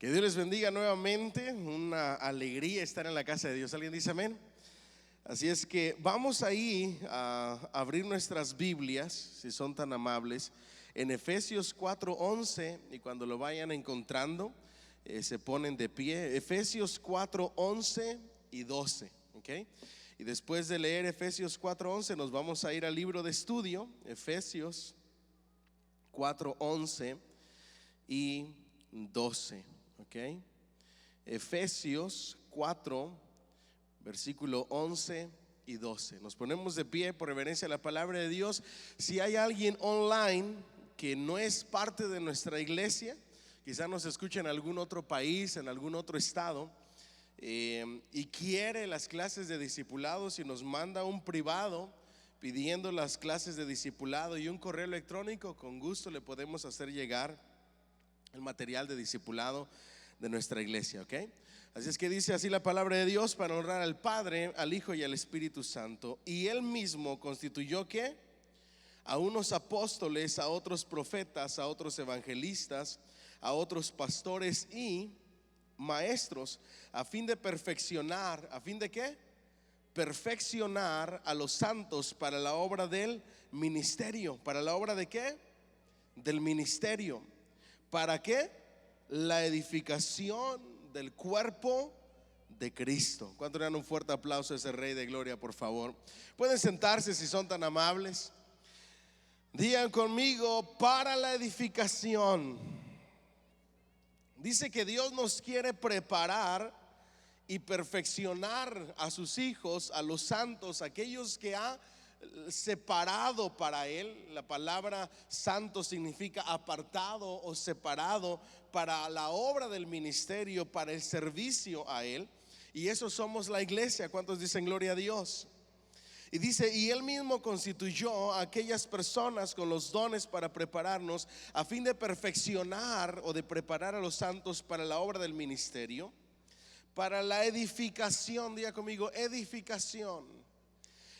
Que Dios les bendiga nuevamente, una alegría estar en la casa de Dios. ¿Alguien dice amén? Así es que vamos ahí a abrir nuestras Biblias, si son tan amables, en Efesios 4:11, y cuando lo vayan encontrando, se ponen de pie. Efesios 4:11 y 12, ¿ok? Y después de leer Efesios 4:11 nos vamos a ir al libro de estudio, Efesios 4:11 y 12. ¿Ok? Efesios 4, versículo 11 y 12. Nos ponemos de pie por reverencia a la palabra de Dios. Si hay alguien online que no es parte de nuestra iglesia, quizá nos escucha en algún otro país, en algún otro estado, y quiere las clases de discipulado, si nos manda un privado pidiendo las clases de discipulado y un correo electrónico, con gusto le podemos hacer llegar el material de discipulado de nuestra iglesia, ¿ok? Así es que dice así la palabra de Dios: para honrar al Padre, al Hijo y al Espíritu Santo. Y Él mismo constituyó ¿qué? A unos apóstoles, a otros profetas, a otros evangelistas, a otros pastores y maestros, a fin de perfeccionar, ¿a fin de qué? Perfeccionar a los santos para la obra del ministerio. ¿Para la obra de qué? Del ministerio. ¿Para qué? La edificación del cuerpo de Cristo. ¿Cuánto le dan un fuerte aplauso a ese Rey de Gloria, por favor? Pueden sentarse si son tan amables. Digan conmigo: para la edificación. Dice que Dios nos quiere preparar y perfeccionar a sus hijos, a los santos, aquellos que ha separado para Él. La palabra santo significa apartado o separado para la obra del ministerio, para el servicio a Él. Y eso somos la iglesia. ¿Cuántos dicen gloria a Dios? Y dice: y Él mismo constituyó a aquellas personas con los dones para prepararnos a fin de perfeccionar o de preparar a los santos para la obra del ministerio, para la edificación. Diga conmigo: edificación.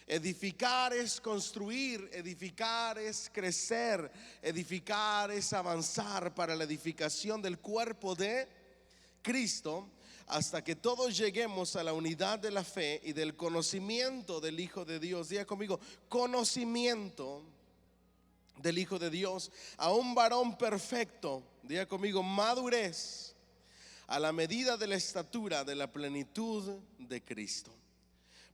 Edificar es construir, edificar es crecer, edificar es avanzar para la edificación del cuerpo de Cristo, hasta que todos lleguemos a la unidad de la fe y del conocimiento del Hijo de Dios. Diga conmigo: conocimiento del Hijo de Dios, a un varón perfecto. Diga conmigo: madurez, a la medida de la estatura de la plenitud de Cristo,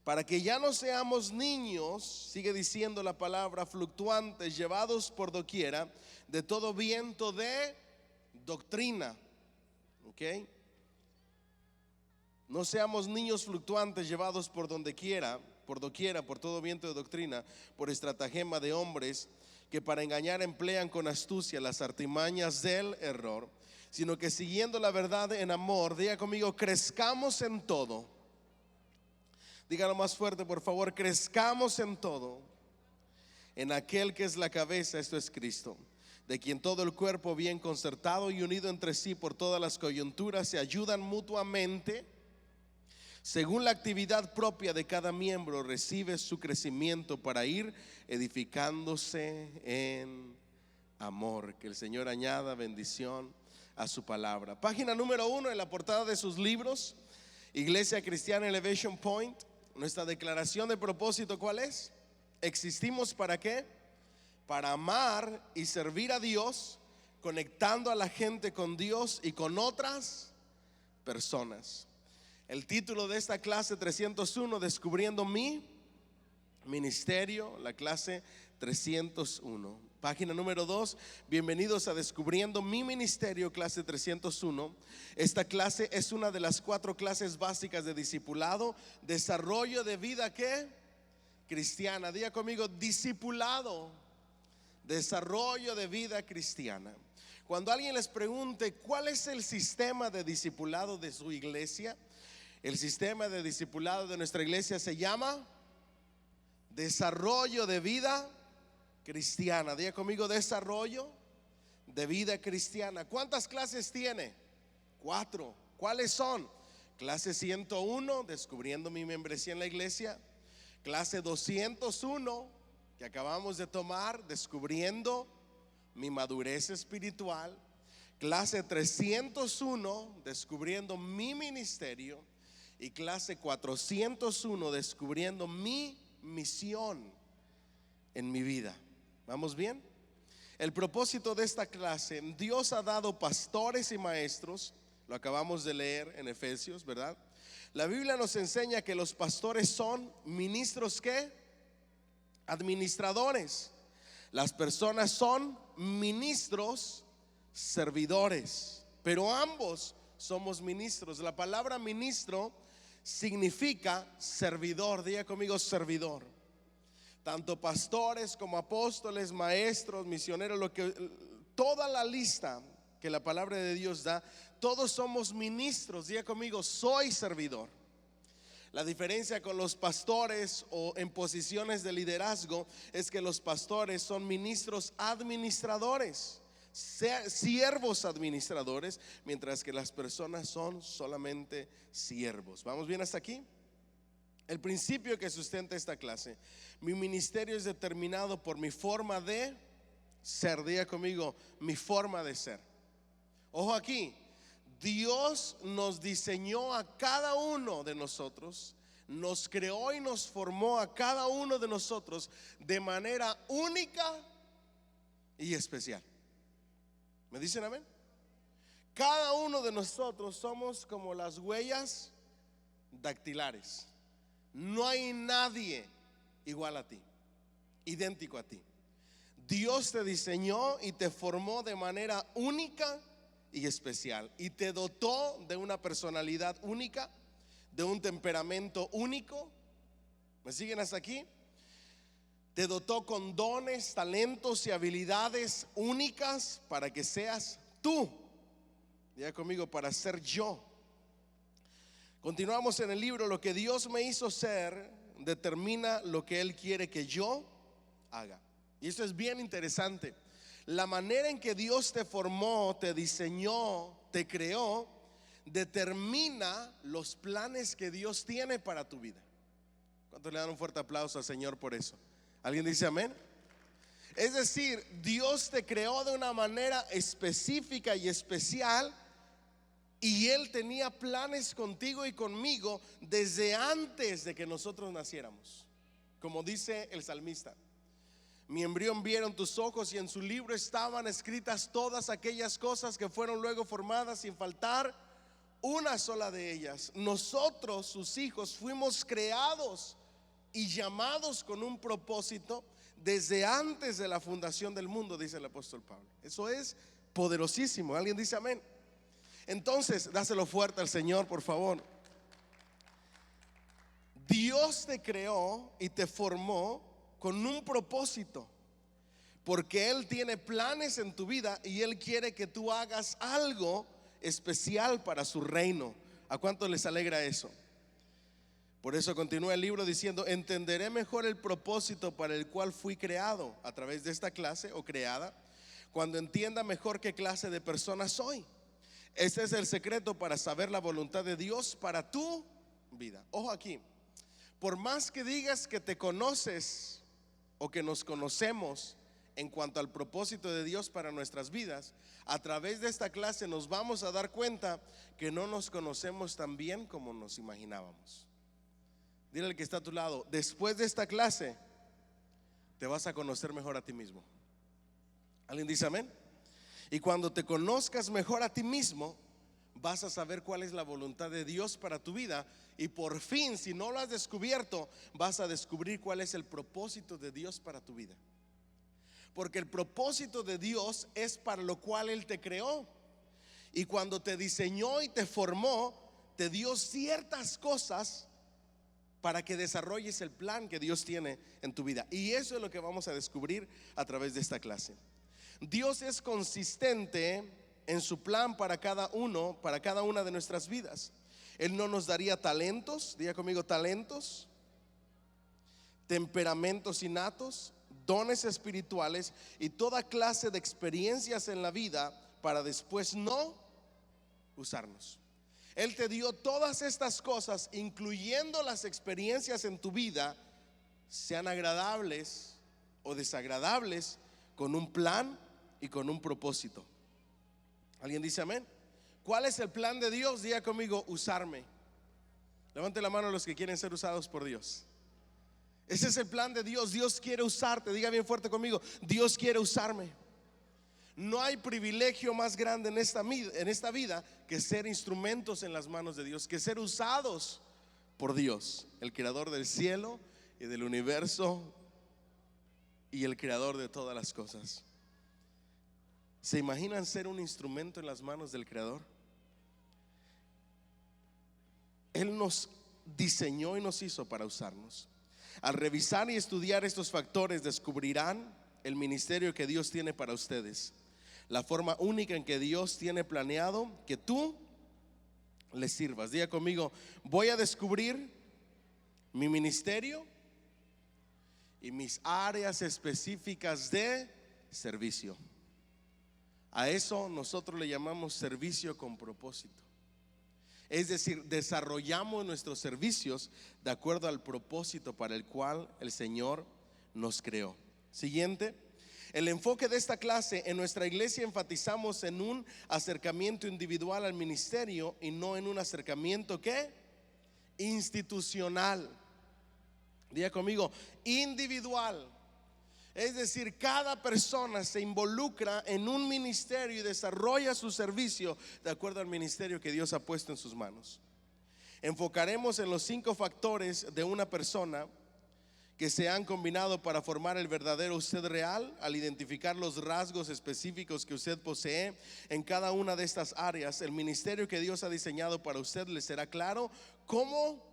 para que ya no seamos niños, sigue diciendo la palabra, fluctuantes, llevados por doquiera de todo viento de doctrina. ¿Ok? No seamos niños fluctuantes, llevados por doquiera, por todo viento de doctrina, por estratagema de hombres que para engañar emplean con astucia las artimañas del error, sino que siguiendo la verdad en amor, diga conmigo: crezcamos en todo. Dígalo más fuerte, por favor: crezcamos en todo en aquel que es la cabeza, esto es Cristo, de quien todo el cuerpo, bien concertado y unido entre sí por todas las coyunturas, se ayudan mutuamente, según la actividad propia de cada miembro, recibe su crecimiento para ir edificándose en amor. Que el Señor añada bendición a su palabra. Página número 1 en la portada de sus libros, Iglesia Cristiana Elevation Point. Nuestra declaración de propósito, ¿cuál es? Existimos ¿para qué? Para amar y servir a Dios, conectando a la gente con Dios y con otras personas. El título de esta clase 301, descubriendo mi ministerio, la clase 301. Página número 2, bienvenidos a Descubriendo mi Ministerio, clase 301. Esta clase es una de las 4 clases básicas de discipulado, desarrollo de vida ¿qué? Cristiana. Diga conmigo: discipulado, desarrollo de vida cristiana. Cuando alguien les pregunte cuál es el sistema de discipulado de su iglesia, el sistema de discipulado de nuestra iglesia se llama desarrollo de vida cristiana. Diga conmigo: desarrollo de vida cristiana. ¿Cuántas clases tiene? 4. ¿Cuáles son? Clase 101, descubriendo mi membresía en la iglesia. Clase 201, que acabamos de tomar, descubriendo mi madurez espiritual. Clase 301, descubriendo mi ministerio. Y clase 401, descubriendo mi misión en mi vida. ¿Vamos bien? El propósito de esta clase: Dios ha dado pastores y maestros. Lo acabamos de leer en Efesios, ¿verdad? La Biblia nos enseña que los pastores son ministros, ¿qué? Administradores. Las personas son ministros, servidores. Pero ambos somos ministros. La palabra ministro significa servidor. Diga conmigo, servidor. Tanto pastores como apóstoles, maestros, misioneros, toda la lista que la palabra de Dios da, todos somos ministros. Diga conmigo, soy servidor. La diferencia con los pastores o en posiciones de liderazgo es que los pastores son ministros administradores, siervos administradores, mientras que las personas son solamente siervos. ¿Vamos bien hasta aquí? El principio que sustenta esta clase: mi ministerio es determinado por mi forma de ser. Diga conmigo, mi forma de ser. Ojo aquí, Dios nos diseñó a cada uno de nosotros, nos creó y nos formó a cada uno de nosotros de manera única y especial. ¿Me dicen amén? Cada uno de nosotros somos como las huellas dactilares. No hay nadie igual a ti, idéntico a ti. Dios te diseñó y te formó de manera única y especial, y te dotó de una personalidad única, de un temperamento único. ¿Me siguen hasta aquí? Te dotó con dones, talentos y habilidades únicas para que seas tú. Diga conmigo, para ser yo. Continuamos en el libro. Lo que Dios me hizo ser determina lo que Él quiere que yo haga. Y esto es bien interesante. La manera en que Dios te formó, te diseñó, te creó, determina los planes que Dios tiene para tu vida. ¿Cuántos le dan un fuerte aplauso al Señor por eso? ¿Alguien dice amén? Es decir, Dios te creó de una manera específica y especial, y Él tenía planes contigo y conmigo desde antes de que nosotros naciéramos. Como dice el salmista: mi embrión vieron tus ojos, y en su libro estaban escritas todas aquellas cosas que fueron luego formadas, sin faltar una sola de ellas. Nosotros, sus hijos, fuimos creados y llamados con un propósito desde antes de la fundación del mundo, dice el apóstol Pablo. Eso es poderosísimo. ¿Alguien dice amén? Entonces, dáselo fuerte al Señor, por favor. Dios te creó y te formó con un propósito, porque Él tiene planes en tu vida y Él quiere que tú hagas algo especial para su reino. ¿A cuántos les alegra eso? Por eso continúa el libro diciendo: entenderé mejor el propósito para el cual fui creado a través de esta clase o creada, cuando entienda mejor qué clase de persona soy. Este es el secreto para saber la voluntad de Dios para tu vida. Ojo aquí, por más que digas que te conoces o que nos conocemos en cuanto al propósito de Dios para nuestras vidas, a través de esta clase nos vamos a dar cuenta que no nos conocemos tan bien como nos imaginábamos. Dile al que está a tu lado: después de esta clase te vas a conocer mejor a ti mismo. ¿Alguien dice amén? Y cuando te conozcas mejor a ti mismo, vas a saber cuál es la voluntad de Dios para tu vida. Y por fin, si no lo has descubierto, vas a descubrir cuál es el propósito de Dios para tu vida. Porque el propósito de Dios es para lo cual Él te creó. Y cuando te diseñó y te formó, te dio ciertas cosas para que desarrolles el plan que Dios tiene en tu vida. Y eso es lo que vamos a descubrir a través de esta clase. Dios es consistente en su plan para cada uno, para cada una de nuestras vidas. Él no nos daría talentos, diga conmigo, talentos, temperamentos innatos, dones espirituales y toda clase de experiencias en la vida para después no usarnos. Él te dio todas estas cosas, incluyendo las experiencias en tu vida, sean agradables o desagradables, con un plan y con un propósito. ¿Alguien dice amén? ¿Cuál es el plan de Dios? Diga conmigo, usarme. Levante la mano los que quieren ser usados por Dios. Ese es el plan de Dios. Dios quiere usarte. Diga bien fuerte conmigo, Dios quiere usarme. No hay privilegio más grande en esta vida que ser instrumentos en las manos de Dios, que ser usados por Dios, el creador del cielo y del universo y el creador de todas las cosas. ¿Se imaginan ser un instrumento en las manos del creador? Él nos diseñó y nos hizo para usarnos. Al revisar y estudiar estos factores, descubrirán el ministerio que Dios tiene para ustedes, la forma única en que Dios tiene planeado que tú le sirvas. Diga conmigo, voy a descubrir mi ministerio y mis áreas específicas de servicio. A eso nosotros le llamamos servicio con propósito. Es decir, desarrollamos nuestros servicios de acuerdo al propósito para el cual el Señor nos creó. Siguiente. El enfoque de esta clase: en nuestra iglesia enfatizamos en un acercamiento individual al ministerio y no en un acercamiento ¿qué? Institucional. Diga conmigo, individual. Es decir, cada persona se involucra en un ministerio y desarrolla su servicio de acuerdo al ministerio que Dios ha puesto en sus manos. Enfocaremos en los 5 factores de una persona que se han combinado para formar el verdadero usted real. Al identificar los rasgos específicos que usted posee en cada una de estas áreas, el ministerio que Dios ha diseñado para usted le será claro como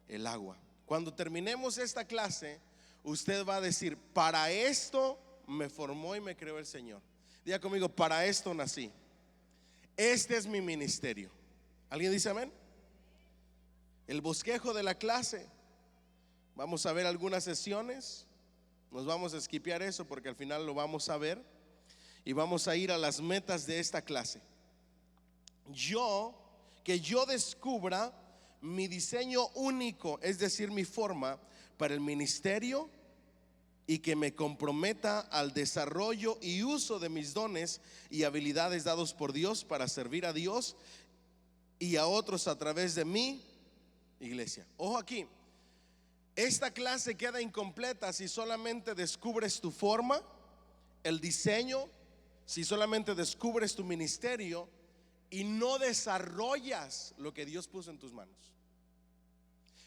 el agua. Cuando terminemos esta clase, usted va a decir: para esto me formó y me creó el Señor. Diga conmigo, para esto nací. Este es mi ministerio. ¿Alguien dice amén? El bosquejo de la clase: vamos a ver algunas sesiones, nos vamos a esquipear eso porque al final lo vamos a ver, y vamos a ir a las metas de esta clase. Que yo descubra mi diseño único, es decir, mi forma para el ministerio, y que me comprometa al desarrollo y uso de mis dones y habilidades dados por Dios para servir a Dios y a otros a través de mi iglesia. Ojo aquí, esta clase queda incompleta si solamente descubres tu forma, el diseño, si solamente descubres tu ministerio y no desarrollas lo que Dios puso en tus manos.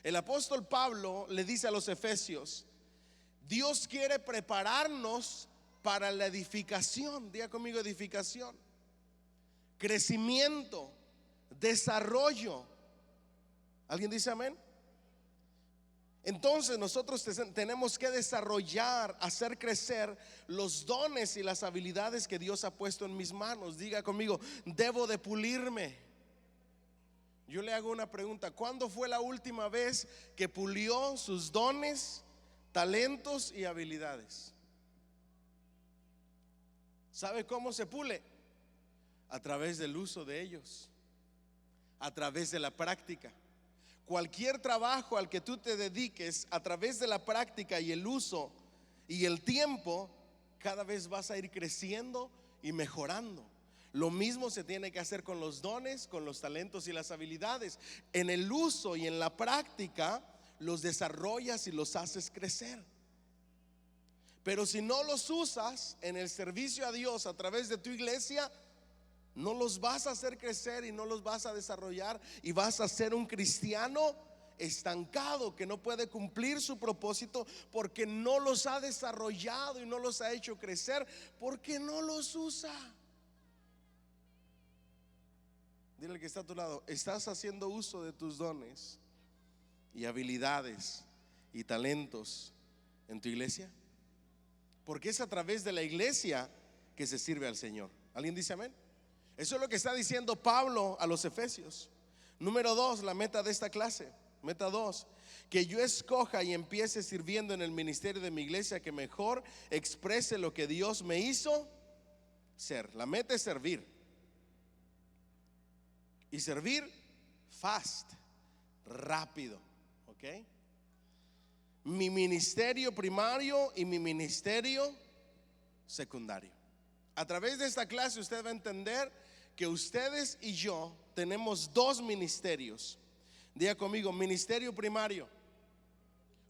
El apóstol Pablo le dice a los efesios: Dios quiere prepararnos para la edificación. Diga conmigo, edificación, crecimiento, desarrollo. ¿Alguien dice amén? Entonces nosotros tenemos que desarrollar, hacer crecer los dones y las habilidades que Dios ha puesto en mis manos. Diga conmigo, debo de pulirme. Yo le hago una pregunta: ¿cuándo fue la última vez que pulió sus dones, talentos y habilidades? ¿Sabe cómo se pule? A través del uso de ellos, a través de la práctica. Cualquier trabajo al que tú te dediques, a través de la práctica y el uso y el tiempo, cada vez vas a ir creciendo y mejorando. Lo mismo se tiene que hacer con los dones, con los talentos y las habilidades. En el uso y en la práctica los desarrollas y los haces crecer. Pero si no los usas en el servicio a Dios a través de tu iglesia, no los vas a hacer crecer y no los vas a desarrollar, y vas a ser un cristiano estancado que no puede cumplir su propósito porque no los ha desarrollado y no los ha hecho crecer porque no los usa. Dile al que está a tu lado: ¿estás haciendo uso de tus dones y habilidades y talentos en tu iglesia? Porque es a través de la iglesia que se sirve al Señor. ¿Alguien dice amén? Eso es lo que está diciendo Pablo a los efesios. Número 2, la meta de esta clase. Meta 2, que yo escoja y empiece sirviendo en el ministerio de mi iglesia que mejor exprese lo que Dios me hizo ser. La meta es servir. Y servir fast, rápido, ¿ok? Mi ministerio primario y mi ministerio secundario. A través de esta clase usted va a entender que ustedes y yo tenemos dos ministerios. Diga conmigo, ministerio primario.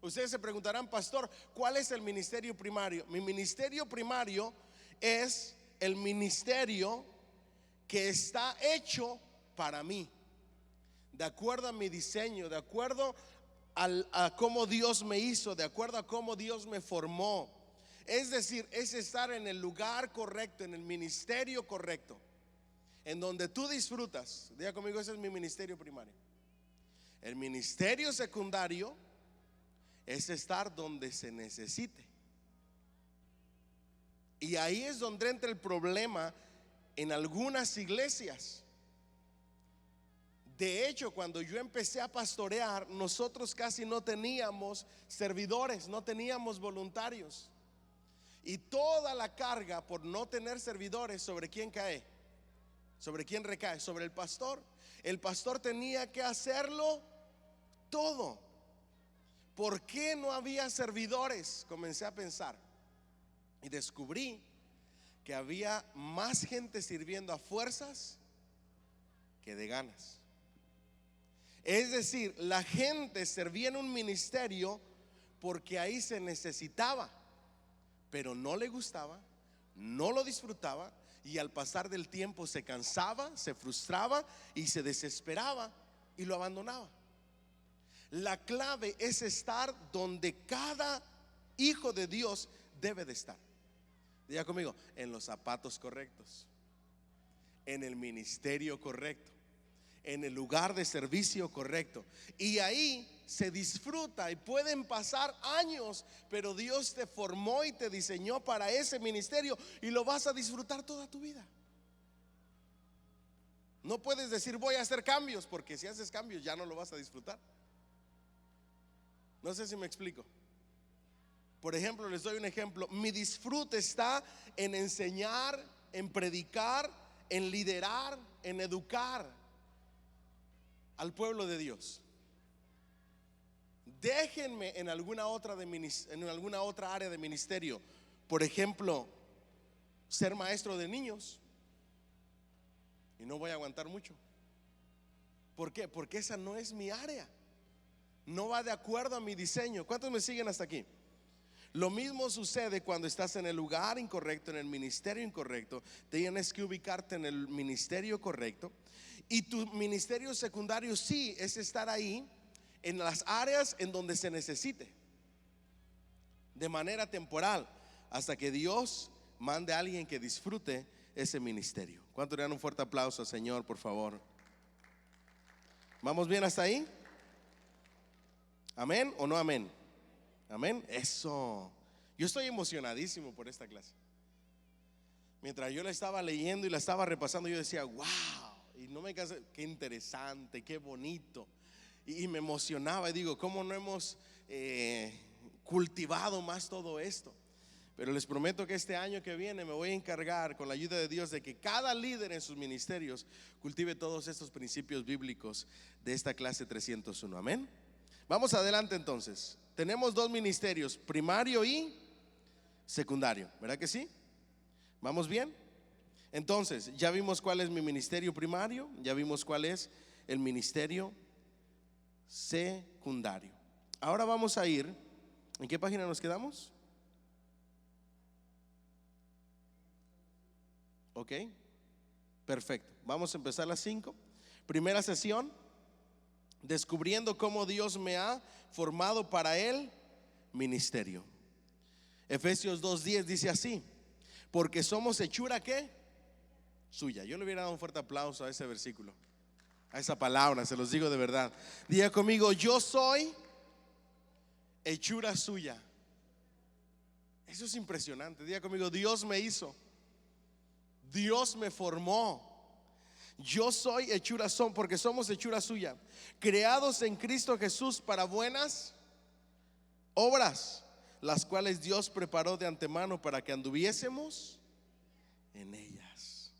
Ustedes se preguntarán, pastor, ¿cuál es el ministerio primario? Mi ministerio primario es el ministerio que está hecho para mí, de acuerdo a mi diseño, de acuerdo a cómo Dios me hizo, de acuerdo a cómo Dios me formó. Es decir, es estar en el lugar correcto, en el ministerio correcto, en donde tú disfrutas. Diga conmigo, ese es mi ministerio primario. El ministerio secundario es estar donde se necesite. Y ahí es donde entra el problema en algunas iglesias. De hecho, cuando yo empecé a pastorear, nosotros casi no teníamos servidores, no teníamos voluntarios. Y toda la carga por no tener servidores, ¿sobre quién cae? ¿Sobre quién recae? Sobre el pastor. El pastor tenía que hacerlo todo. ¿Por qué no había servidores? Comencé a pensar y descubrí que había más gente sirviendo a fuerzas que de ganas. Es decir, la gente servía en un ministerio porque ahí se necesitaba, pero no le gustaba, no lo disfrutaba, y al pasar del tiempo se cansaba, se frustraba y se desesperaba y lo abandonaba. La clave es estar donde cada hijo de Dios debe de estar. Diga conmigo, en los zapatos correctos, en el ministerio correcto, en el lugar de servicio correcto. Y ahí se disfruta, y pueden pasar años, pero Dios te formó y te diseñó para ese ministerio y lo vas a disfrutar toda tu vida. No puedes decir voy a hacer cambios, porque si haces cambios ya no lo vas a disfrutar. No sé si me explico. Por ejemplo, les doy un ejemplo. Mi disfrute está en enseñar, en predicar, en liderar, en educar al pueblo de Dios. Déjenme en alguna otra área de ministerio. Por ejemplo, ser maestro de niños, y no voy a aguantar mucho. ¿Por qué? Porque esa no es mi área. No va de acuerdo a mi diseño. ¿Cuántos me siguen hasta aquí? Lo mismo sucede cuando estás en el lugar incorrecto, en el ministerio incorrecto. Tienes que ubicarte en el ministerio correcto. Y tu ministerio secundario sí es estar ahí en las áreas en donde se necesite, de manera temporal, hasta que Dios mande a alguien que disfrute ese ministerio. ¿Cuánto le dan un fuerte aplauso al Señor, por favor? ¿Vamos bien hasta ahí? ¿Amén o no amén? Amén. Eso. Yo estoy emocionadísimo por esta clase. Mientras yo la estaba leyendo y la estaba repasando, yo decía, wow. Y no me cansé, qué interesante, qué bonito. Y me emocionaba y digo, ¿cómo no hemos cultivado más todo esto? Pero les prometo que este año que viene me voy a encargar, con la ayuda de Dios, de que cada líder en sus ministerios cultive todos estos principios bíblicos de esta clase 301. Amén. Vamos adelante entonces. Tenemos dos ministerios, primario y secundario, ¿verdad que sí? ¿Vamos bien? Entonces, ya vimos cuál es mi ministerio primario, ya vimos cuál es el ministerio secundario. Ahora vamos a ir, ¿en qué página nos quedamos? Ok, perfecto. Vamos a empezar las 5. Primera sesión, descubriendo cómo Dios me ha formado para el ministerio. Efesios 2:10 dice así: porque somos hechura, ¿qué? Suya. Yo le hubiera dado un fuerte aplauso a ese versículo, a esa palabra, se los digo de verdad. Diga conmigo, yo soy hechura suya. Eso es impresionante. Diga conmigo, Dios me hizo, Dios me formó. Yo soy hechura, porque somos hechura suya, creados en Cristo Jesús para buenas obras, las cuales Dios preparó de antemano para que anduviésemos en ellas.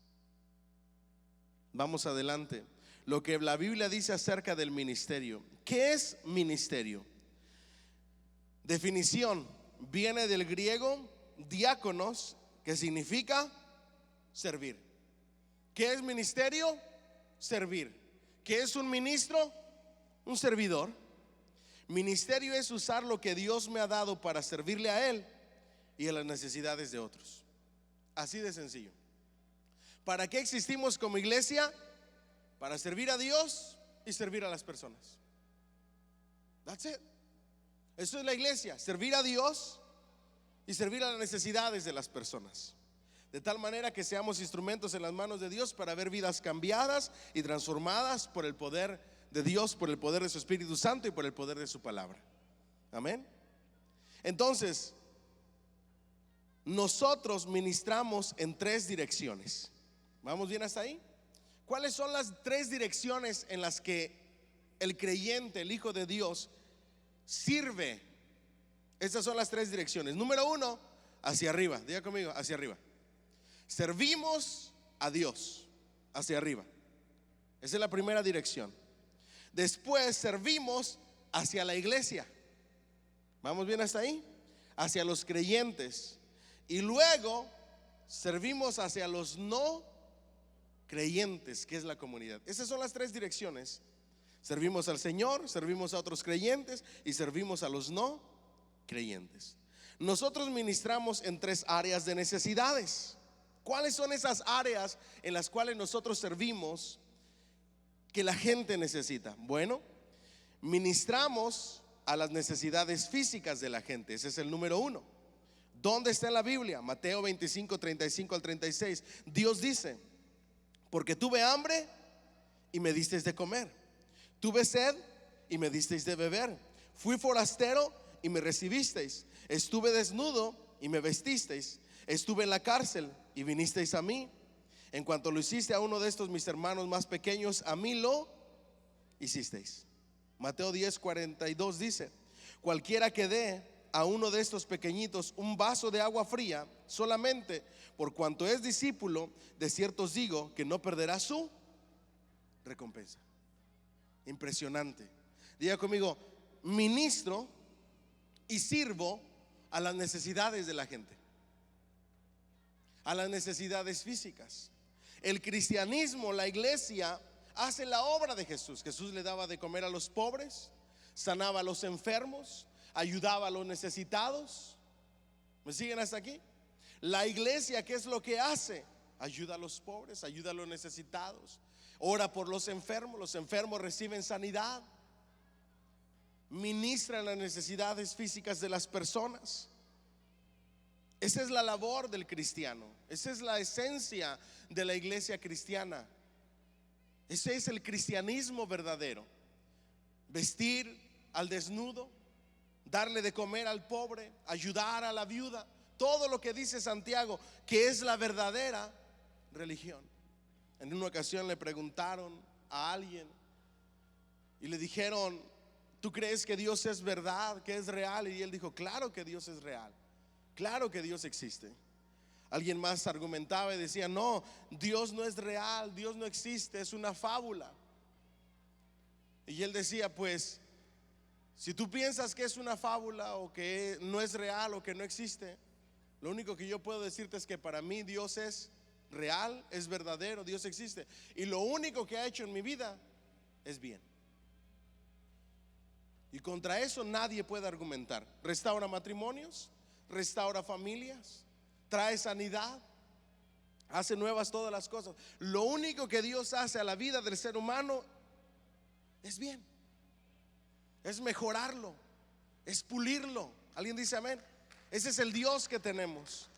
Vamos adelante. Lo que la Biblia dice acerca del ministerio. ¿Qué es ministerio? Definición: viene del griego diáconos, que significa servir. ¿Qué es ministerio? Servir. ¿Qué es un ministro? Un servidor. Ministerio es usar lo que Dios me ha dado para servirle a Él y a las necesidades de otros. Así de sencillo. ¿Para qué existimos como iglesia? Para servir a Dios y servir a las personas. That's it. Eso es la iglesia, servir a Dios y servir a las necesidades de las personas. De tal manera que seamos instrumentos en las manos de Dios para ver vidas cambiadas y transformadas por el poder de Dios, por el poder de su Espíritu Santo y por el poder de su palabra. Amén. Entonces, nosotros ministramos en 3 direcciones. ¿Vamos bien hasta ahí? ¿Cuáles son las 3 direcciones en las que el creyente, el Hijo de Dios, sirve? Estas son las 3 direcciones. Número 1, hacia arriba. Diga conmigo, hacia arriba. Servimos a Dios, hacia arriba. Esa es la primera dirección. Después servimos hacia la iglesia. ¿Vamos bien hasta ahí? Hacia los creyentes. Y luego servimos hacia los no creyentes, que es la comunidad. Esas son las 3 direcciones. Servimos al Señor, servimos a otros creyentes y servimos a los no creyentes. Nosotros ministramos en 3 áreas de necesidades. ¿Cuáles son esas áreas en las cuales nosotros servimos que la gente necesita? Bueno, ministramos a las necesidades físicas de la gente. Ese es el número 1. ¿Dónde está en la Biblia? Mateo 25, 35 al 36. Dios dice: porque tuve hambre y me disteis de comer, tuve sed y me disteis de beber, fui forastero y me recibisteis, estuve desnudo y me vestisteis, estuve en la cárcel y vinisteis a mí. En cuanto lo hiciste a uno de estos mis hermanos más pequeños, a mí lo hicisteis. Mateo 10, 42 dice: cualquiera que dé a uno de estos pequeñitos un vaso de agua fría, solamente por cuanto es discípulo, de cierto os digo que no perderá su recompensa. Impresionante. Diga conmigo: ministro y sirvo a las necesidades de la gente, a las necesidades físicas. El cristianismo, la iglesia, hace la obra de Jesús. Jesús le daba de comer a los pobres, sanaba a los enfermos, ayudaba a los necesitados. ¿Me siguen hasta aquí? La iglesia, ¿qué es lo que hace? Ayuda a los pobres, ayuda a los necesitados, ora por los enfermos reciben sanidad, ministran las necesidades físicas de las personas. Esa es la labor del cristiano, esa es la esencia de la iglesia cristiana. Ese es el cristianismo verdadero: vestir al desnudo, darle de comer al pobre, ayudar a la viuda. Todo lo que dice Santiago, que es la verdadera religión. En una ocasión le preguntaron a alguien y le dijeron: ¿tú crees que Dios es verdad, que es real? Y él dijo: claro que Dios es real, claro que Dios existe. Alguien más argumentaba y decía: no, Dios no es real, Dios no existe, es una fábula. Y él decía: pues si tú piensas que es una fábula o que no es real o que no existe, lo único que yo puedo decirte es que para mí Dios es real, es verdadero, Dios existe. Y lo único que ha hecho en mi vida es bien. Y contra eso nadie puede argumentar. Restaura matrimonios, restaura familias, trae sanidad, hace nuevas todas las cosas. Lo único que Dios hace a la vida del ser humano es bien, es mejorarlo, es pulirlo. ¿Alguien dice amén? Ese es el Dios que tenemos.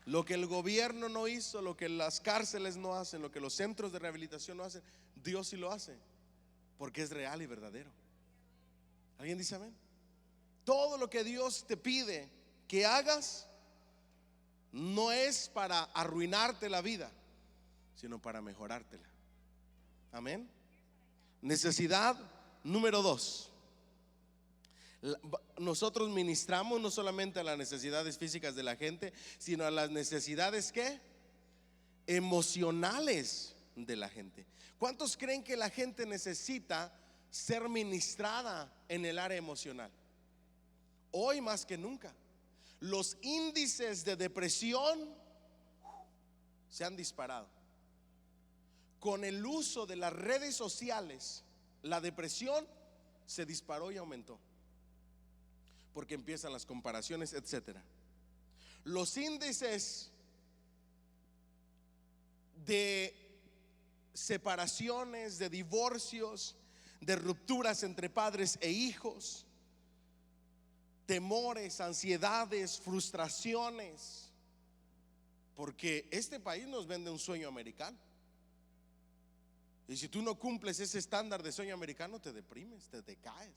Lo que el gobierno no hizo, lo que las cárceles no hacen, lo que los centros de rehabilitación no hacen, Dios sí lo hace, porque es real y verdadero. ¿Alguien dice amén? Todo lo que Dios te pide que hagas no es para arruinarte la vida, sino para mejorártela. Amén. Necesidad número 2. Nosotros ministramos no solamente a las necesidades físicas de la gente, sino a las necesidades ¿qué? Emocionales de la gente. ¿Cuántos creen que la gente necesita ser ministrada en el área emocional? Hoy más que nunca. Los índices de depresión se han disparado. Con el uso de las redes sociales, la depresión se disparó y aumentó, porque empiezan las comparaciones, etcétera. Los índices de separaciones, de divorcios, de rupturas entre padres e hijos, temores, ansiedades, frustraciones, porque este país nos vende un sueño americano. Y si tú no cumples ese estándar de sueño americano, te deprimes, te decaes,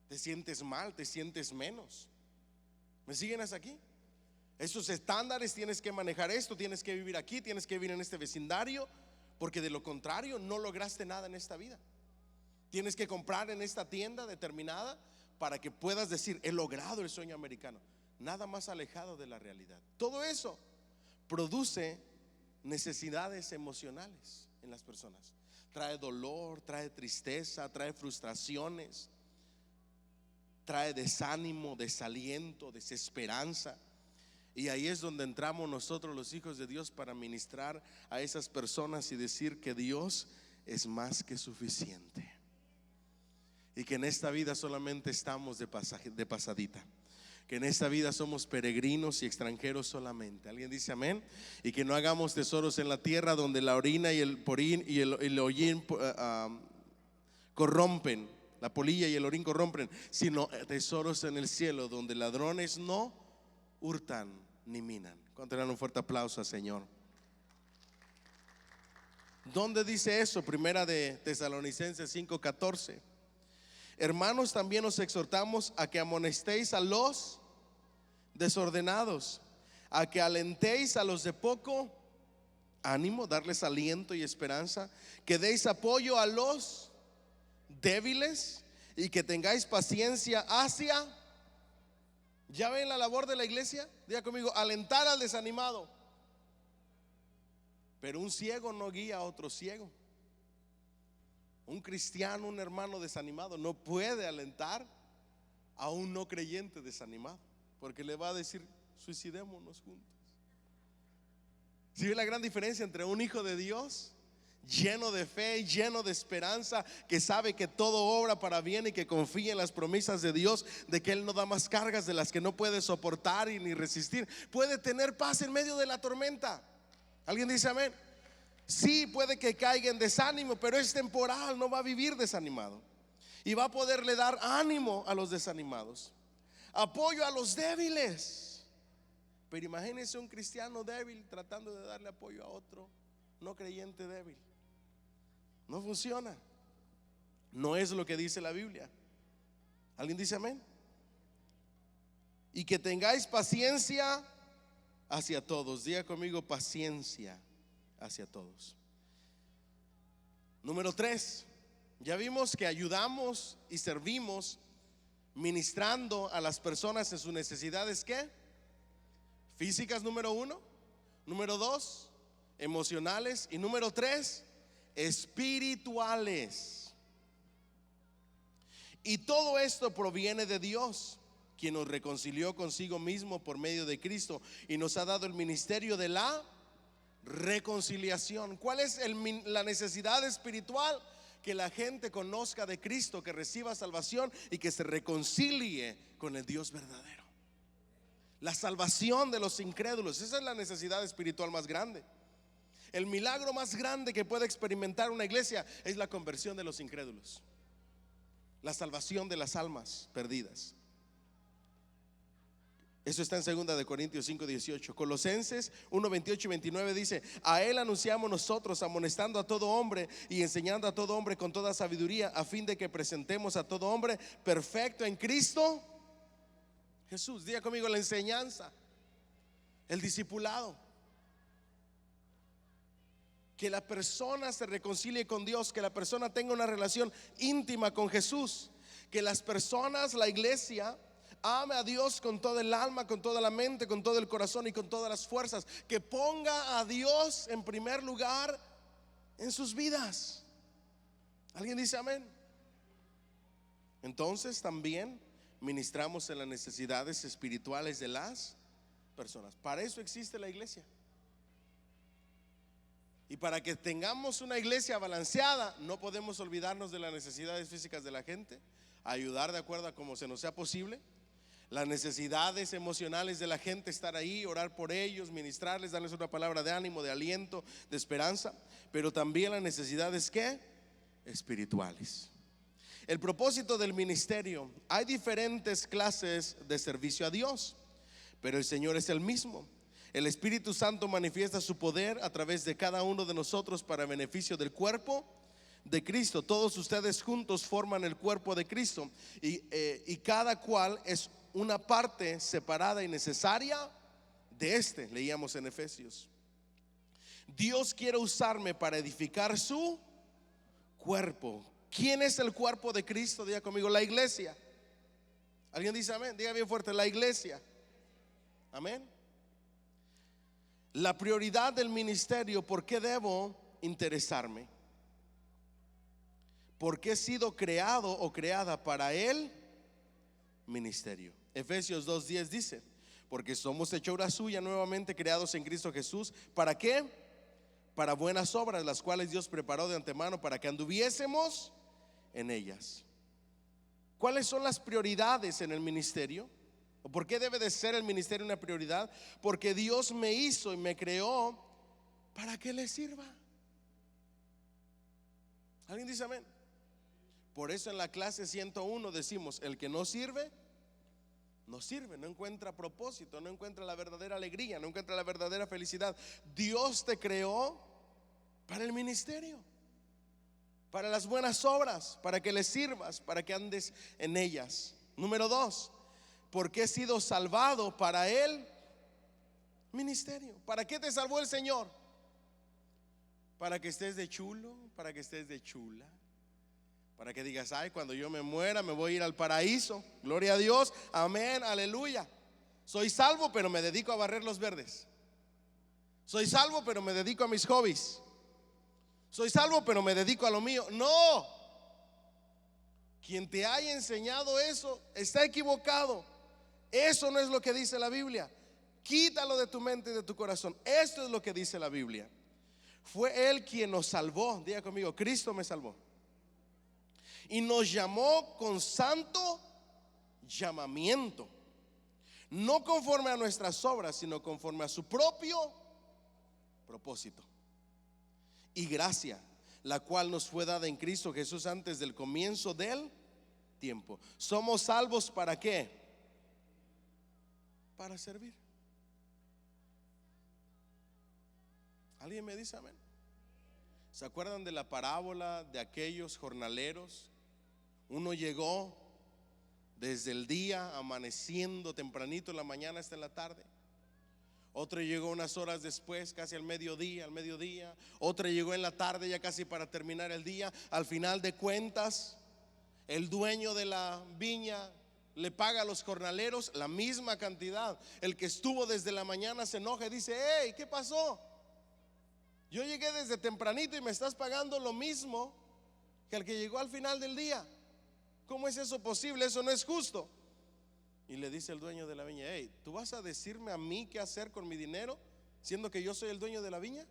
te sientes mal, te sientes menos. ¿Me siguen hasta aquí? Esos estándares, tienes que manejar esto, tienes que vivir aquí, tienes que vivir en este vecindario, porque de lo contrario no lograste nada en esta vida. Tienes que comprar en esta tienda determinada para que puedas decir: he logrado el sueño americano. Nada más alejado de la realidad. Todo eso produce necesidades emocionales en las personas. Trae dolor, trae tristeza, trae frustraciones, trae desánimo, desaliento, desesperanza. Y ahí es donde entramos nosotros, los hijos de Dios, para ministrar a esas personas y decir que Dios es más que suficiente, y que en esta vida solamente estamos de pasadita, que en esta vida somos peregrinos y extranjeros solamente. ¿Alguien dice amén? Y que no hagamos tesoros en la tierra, donde la orina y el porín y el hollín corrompen, la polilla y el orín corrompen, sino tesoros en el cielo, donde ladrones no hurtan ni minan. ¿Cuánto le dan un fuerte aplauso al Señor? ¿Dónde dice eso? Primera de Tesalonicenses 5:14. Hermanos, también os exhortamos a que amonestéis a los desordenados, a que alentéis a los de poco ánimo, darles aliento y esperanza, que deis apoyo a los débiles y que tengáis paciencia hacia. ¿Ya ven la labor de la iglesia? Diga conmigo: alentar al desanimado. Pero un ciego no guía a otro ciego. Un cristiano, un hermano desanimado, no puede alentar a un no creyente desanimado, porque le va a decir: suicidémonos juntos. ¿Sí ve la gran diferencia entre un hijo de Dios lleno de fe, lleno de esperanza, que sabe que todo obra para bien y que confía en las promesas de Dios, de que Él no da más cargas de las que no puede soportar y ni resistir? Puede tener paz en medio de la tormenta. ¿Alguien dice amén? Sí, puede que caiga en desánimo, pero es temporal, no va a vivir desanimado, y va a poderle dar ánimo a los desanimados, apoyo a los débiles. Pero imagínense un cristiano débil tratando de darle apoyo a otro no creyente débil. No funciona. No es lo que dice la Biblia. ¿Alguien dice amén? Y que tengáis paciencia hacia todos. Diga conmigo: paciencia hacia todos. Número 3, ya vimos que ayudamos y servimos ministrando a las personas en sus necesidades, ¿qué? Físicas, número 1. Número 2, emocionales. Y número 3, espirituales. Y todo esto proviene de Dios, quien nos reconcilió consigo mismo por medio de Cristo y nos ha dado el ministerio de la reconciliación. ¿Cuál es la necesidad espiritual? Que la gente conozca de Cristo, que reciba salvación y que se reconcilie con el Dios verdadero. La salvación de los incrédulos, esa es la necesidad espiritual más grande. El milagro más grande que puede experimentar una iglesia es la conversión de los incrédulos, la salvación de las almas perdidas. Eso está en 2 de Corintios 5:18. Colosenses 1:28 y 29 dice: a Él anunciamos nosotros, amonestando a todo hombre y enseñando a todo hombre con toda sabiduría, a fin de que presentemos a todo hombre perfecto en Cristo Jesús. Diga conmigo: la enseñanza, el discipulado. Que la persona se reconcilie con Dios, que la persona tenga una relación íntima con Jesús, que las personas, la iglesia, ame a Dios con todo el alma, con toda la mente, con todo el corazón y con todas las fuerzas. Que ponga a Dios en primer lugar en sus vidas. ¿Alguien dice amén? Entonces también ministramos en las necesidades espirituales de las personas. Para eso existe la iglesia. Y para que tengamos una iglesia balanceada, no podemos olvidarnos de las necesidades físicas de la gente, ayudar de acuerdo a como se nos sea posible. Las necesidades emocionales de la gente, estar ahí, orar por ellos, ministrarles, darles una palabra de ánimo, de aliento, de esperanza. Pero también las necesidades, ¿qué? Espirituales. El propósito del ministerio: hay diferentes clases de servicio a Dios, pero el Señor es el mismo. El Espíritu Santo manifiesta su poder a través de cada uno de nosotros para beneficio del cuerpo de Cristo. Todos ustedes juntos forman el cuerpo de Cristo, y cada cual es una parte separada y necesaria de este. Leíamos en Efesios. Dios quiere usarme para edificar su cuerpo. ¿Quién es el cuerpo de Cristo? Diga conmigo: la iglesia. ¿Alguien dice amén? Diga bien fuerte: la iglesia. Amén. La prioridad del ministerio: ¿por qué debo interesarme? Porque he sido creado o creada para el ministerio. Efesios 2:10 dice: porque somos hechura suya, nuevamente creados en Cristo Jesús. ¿Para qué? Para buenas obras, las cuales Dios preparó de antemano para que anduviésemos en ellas. ¿Cuáles son las prioridades en el ministerio? ¿O por qué debe de ser el ministerio una prioridad? Porque Dios me hizo y me creó para que le sirva. ¿Alguien dice amén? Por eso en la clase 101 decimos: el que no sirve, no sirve, no encuentra propósito, no encuentra la verdadera alegría, no encuentra la verdadera felicidad. Dios te creó para el ministerio, para las buenas obras, para que le sirvas, para que andes en ellas. Número 2: porque he sido salvado para el ministerio. ¿Para qué te salvó el Señor? Para que estés de chulo, para que estés de chula, para que digas: ay, cuando yo me muera me voy a ir al paraíso. Gloria a Dios, amén, aleluya. Soy salvo, pero me dedico a barrer los verdes. Soy salvo, pero me dedico a mis hobbies. Soy salvo, pero me dedico a lo mío. No. Quien te haya enseñado eso está equivocado. Eso no es lo que dice la Biblia. Quítalo de tu mente y de tu corazón. Esto es lo que dice la Biblia. Fue Él quien nos salvó. Diga conmigo: Cristo me salvó. Y nos llamó con santo llamamiento, no conforme a nuestras obras, sino conforme a su propio propósito y gracia, la cual nos fue dada en Cristo Jesús antes del comienzo del tiempo. Somos salvos ¿para qué? Para servir. ¿Alguien me dice amén? ¿Se acuerdan de la parábola de aquellos jornaleros? Uno llegó desde el día, amaneciendo tempranito en la mañana hasta en la tarde. Otro llegó unas horas después, casi al mediodía. Otro llegó en la tarde, ya casi para terminar el día. Al final de cuentas, el dueño de la viña le paga a los jornaleros la misma cantidad. El que estuvo desde la mañana se enoja y dice: hey, ¿qué pasó? Yo llegué desde tempranito y me estás pagando lo mismo que el que llegó al final del día. ¿Cómo es eso posible? Eso no es justo. Y le dice el dueño de la viña: hey, ¿tú vas a decirme a mí qué hacer con mi dinero, siendo que yo soy el dueño de la viña?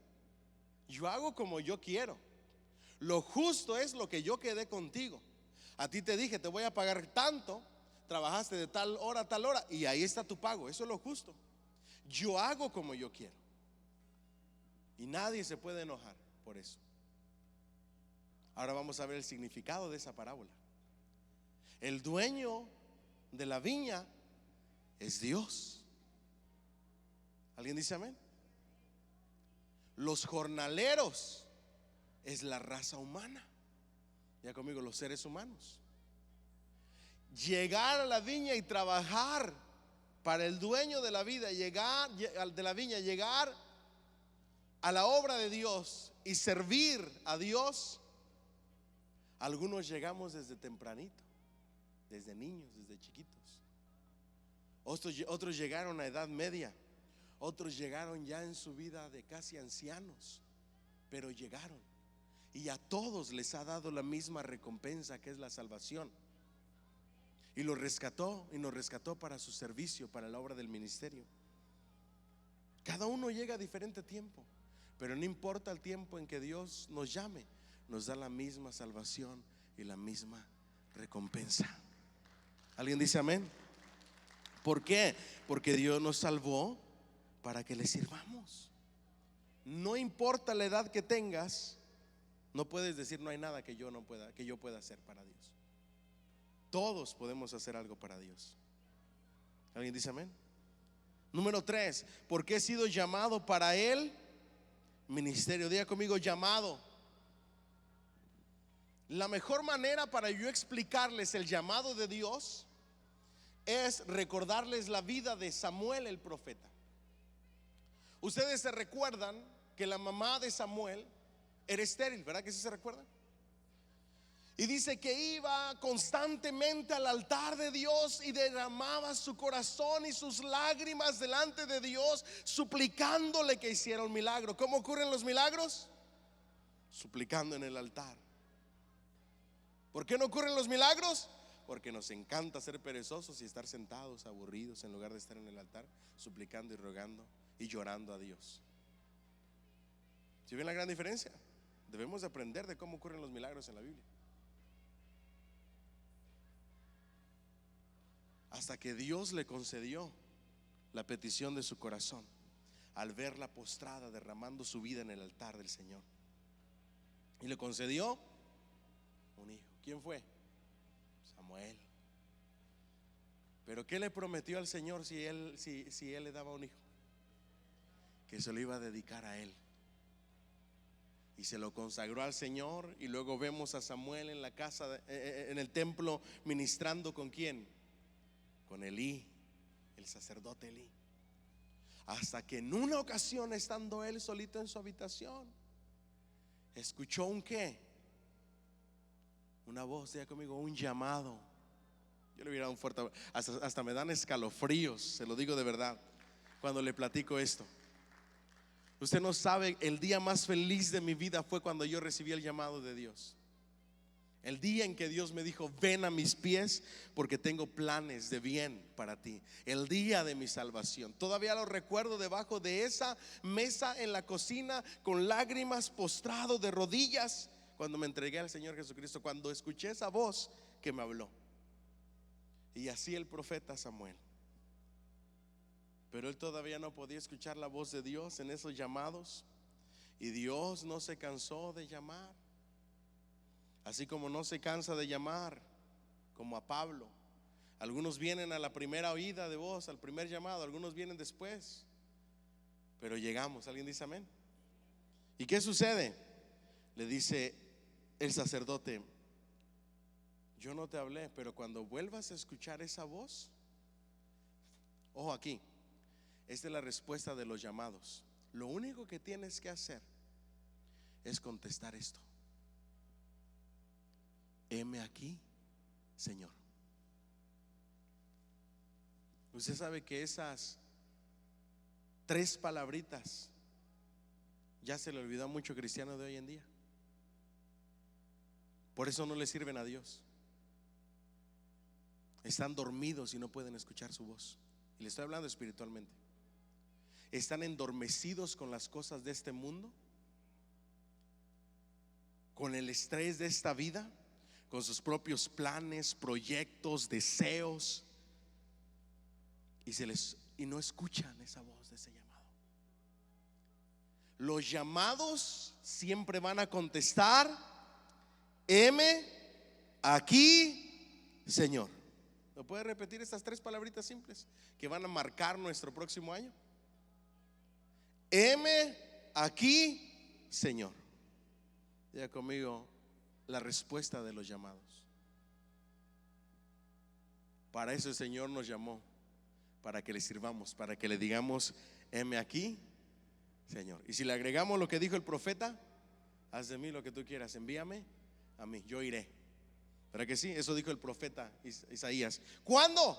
Yo hago como yo quiero. Lo justo es lo que yo quedé contigo. A ti te dije: te voy a pagar tanto, trabajaste de tal hora a tal hora, y ahí está tu pago. Eso es lo justo. Yo hago como yo quiero. Y nadie se puede enojar por eso. Ahora vamos a ver el significado de esa parábola. El dueño de la viña es Dios. ¿Alguien dice amén? Los jornaleros es la raza humana. Ya conmigo, los seres humanos. Llegar a la viña y trabajar para el dueño de la vida, llegar de la viña, llegar a la obra de Dios y servir a Dios. Algunos llegamos desde tempranito, desde niños, desde chiquitos. Otros llegaron a edad media. Otros llegaron ya en su vida de casi ancianos, pero llegaron. Y a todos les ha dado la misma recompensa, que es la salvación. Y los rescató, y nos rescató para su servicio, para la obra del ministerio. Cada uno llega a diferente tiempo, Pero no importa el tiempo en que Dios nos llame, nos da la misma salvación y la misma recompensa. ¿Alguien dice amén? ¿Por qué? Porque Dios nos salvó para que le sirvamos. No importa la edad que tengas, no puedes decir no hay nada que yo pueda hacer para Dios. Todos podemos hacer algo para Dios. ¿Alguien dice amén? Número 3, porque he sido llamado para el ministerio. Diga conmigo, llamado. La mejor manera para yo explicarles el llamado de Dios es recordarles la vida de Samuel el profeta. Ustedes se recuerdan que la mamá de Samuel era estéril, ¿verdad que sí se recuerdan? Y dice que iba constantemente al altar de Dios y derramaba su corazón y sus lágrimas delante de Dios, suplicándole que hiciera un milagro. ¿Cómo ocurren los milagros? Suplicando en el altar. ¿Por qué no ocurren los milagros? Porque nos encanta ser perezosos y estar sentados, aburridos, en lugar de estar en el altar, suplicando y rogando y llorando a Dios. ¿Sí ven la gran diferencia? Debemos aprender de cómo ocurren los milagros en la Biblia. Hasta que Dios le concedió la petición de su corazón al verla postrada derramando su vida en el altar del Señor. Y le concedió un hijo. ¿Quién fue? Samuel. Pero ¿qué le prometió al Señor si él le daba un hijo? Que se lo iba a dedicar a él. Y se lo consagró al Señor. Y luego vemos a Samuel en la casa, en el templo, ministrando ¿con quién? Con Elí, el sacerdote Elí. Hasta que en una ocasión, estando él solito en su habitación, escuchó un ¿qué? Una voz, diga conmigo, un llamado. Yo le hubiera dado un fuerte, hasta me dan escalofríos, se lo digo de verdad, cuando le platico esto. Usted no sabe, el día más feliz de mi vida fue cuando yo recibí el llamado de Dios. El día en que Dios me dijo, ven a mis pies porque tengo planes de bien para ti. El día de mi salvación. Todavía lo recuerdo debajo de esa mesa en la cocina, con lágrimas, postrado de rodillas, cuando me entregué al Señor Jesucristo, cuando escuché esa voz que me habló. Y así el profeta Samuel. Pero él todavía no podía escuchar la voz de Dios en esos llamados. Y Dios no se cansó de llamar. Así como no se cansa de llamar, como a Pablo. Algunos vienen a la primera oída de voz, al primer llamado, algunos vienen después. Pero llegamos, ¿alguien dice amén? ¿Y qué sucede? Le dice el sacerdote, yo no te hablé, pero cuando vuelvas a escuchar esa voz, ojo aquí, esta es la respuesta de los llamados. Lo único que tienes que hacer es contestar esto: heme aquí, Señor. Usted sabe que esas 3 palabritas ya se le olvidó a muchos cristianos de hoy en día. Por eso no le sirven a Dios. Están dormidos y no pueden escuchar su voz. Y le estoy hablando espiritualmente. Están endormecidos con las cosas de este mundo, con el estrés de esta vida, con sus propios planes, proyectos, deseos, y no escuchan esa voz de ese llamado. Los llamados siempre van a contestar: heme aquí, Señor. ¿Me puede repetir estas 3 palabritas simples que van a marcar nuestro próximo año? Heme aquí, Señor. Diga conmigo, la respuesta de los llamados. Para eso el Señor nos llamó, para que le sirvamos, para que le digamos, heme aquí, Señor. Y si le agregamos lo que dijo el profeta, haz de mí lo que tú quieras, envíame a mí, yo iré. ¿Verdad que sí? Eso dijo el profeta Isaías. ¿Cuándo?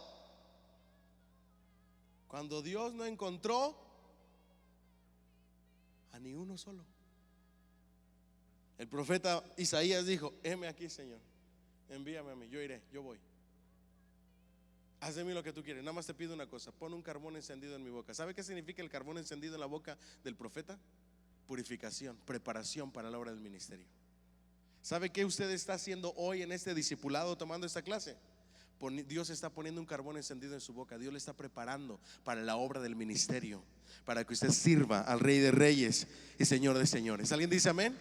Cuando Dios no encontró a ni uno solo. El profeta Isaías dijo, heme aquí, Señor, envíame a mí, yo iré, yo voy. Haz de mí lo que tú quieres. Nada más te pido una cosa: pon un carbón encendido en mi boca. ¿Sabe qué significa el carbón encendido en la boca del profeta? purificación, preparación para la obra del ministerio. ¿Sabe qué usted está haciendo hoy en este discipulado tomando esta clase? Dios está poniendo un carbón encendido en su boca. Dios le está preparando para la obra del ministerio, para que usted sirva al Rey de Reyes y Señor de Señores. ¿Alguien dice amén?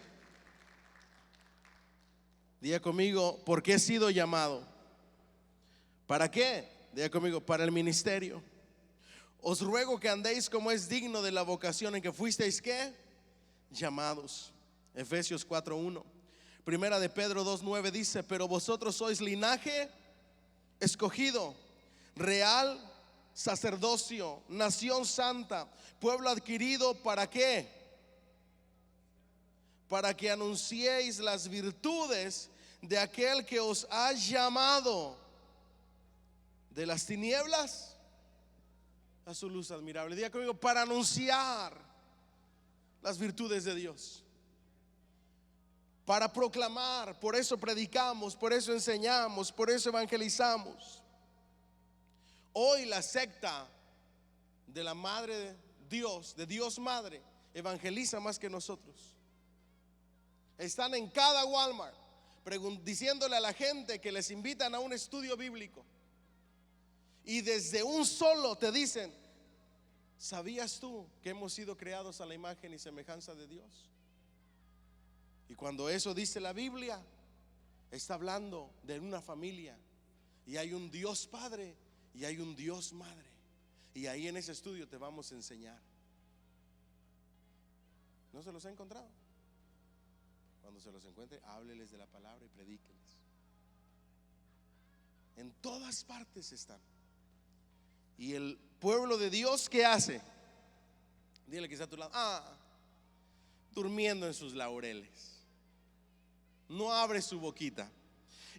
Diga conmigo, ¿por qué he sido llamado? ¿Para qué? Diga conmigo, para el ministerio. Os ruego que andéis como es digno de la vocación en que fuisteis, ¿qué? Llamados. Efesios 4:1. Primera de Pedro 2:9 dice: pero vosotros sois linaje escogido, real sacerdocio, nación santa, pueblo adquirido, ¿para qué? Para que anunciéis las virtudes de aquel que os ha llamado de las tinieblas a su luz admirable. Diga conmigo, para anunciar las virtudes de Dios, para proclamar. Por eso predicamos, por eso enseñamos, por eso evangelizamos. Hoy la secta de la Madre de Dios Madre, evangeliza más que nosotros. Están en cada Walmart diciéndole a la gente que les invitan a un estudio bíblico, y desde un solo te dicen: ¿sabías tú que hemos sido creados a la imagen y semejanza de Dios? Y cuando eso dice la Biblia, está hablando de una familia, y hay un Dios Padre y hay un Dios Madre, y ahí en ese estudio te vamos a enseñar. ¿No se los ha encontrado? Cuando se los encuentre, hábleles de la palabra y predíqueles. En todas partes están. Y el pueblo de Dios, ¿qué hace? Dile que está a tu lado: durmiendo en sus laureles. No abre su boquita.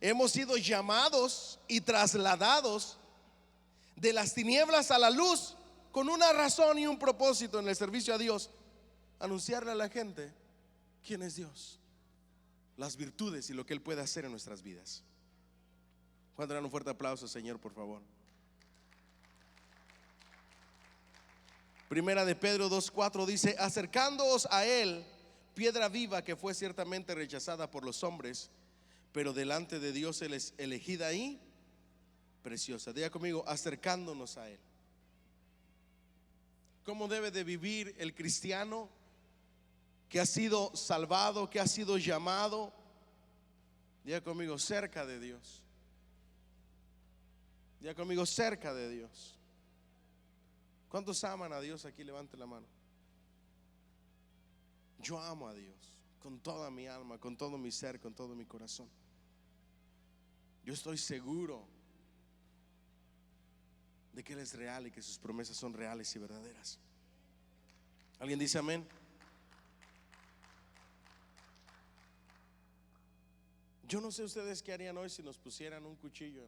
Hemos sido llamados y trasladados de las tinieblas a la luz con una razón y un propósito en el servicio a Dios: anunciarle a la gente quién es Dios, las virtudes y lo que Él puede hacer en nuestras vidas. ¿Cuánto dan un fuerte aplauso, Señor, por favor? Primera de Pedro 2:4 dice: acercándoos a Él, piedra viva que fue ciertamente rechazada por los hombres, pero delante de Dios Él es elegida y preciosa. Diga conmigo, acercándonos a Él. ¿Cómo debe de vivir el cristiano que ha sido salvado, que ha sido llamado? Diga conmigo, cerca de Dios. Diga conmigo, cerca de Dios. ¿Cuántos aman a Dios aquí? Levante la mano. Yo amo a Dios con toda mi alma, con todo mi ser, con todo mi corazón. Yo estoy seguro de que Él es real y que sus promesas son reales y verdaderas. ¿Alguien dice amén? Yo no sé ustedes qué harían hoy si nos pusieran un cuchillo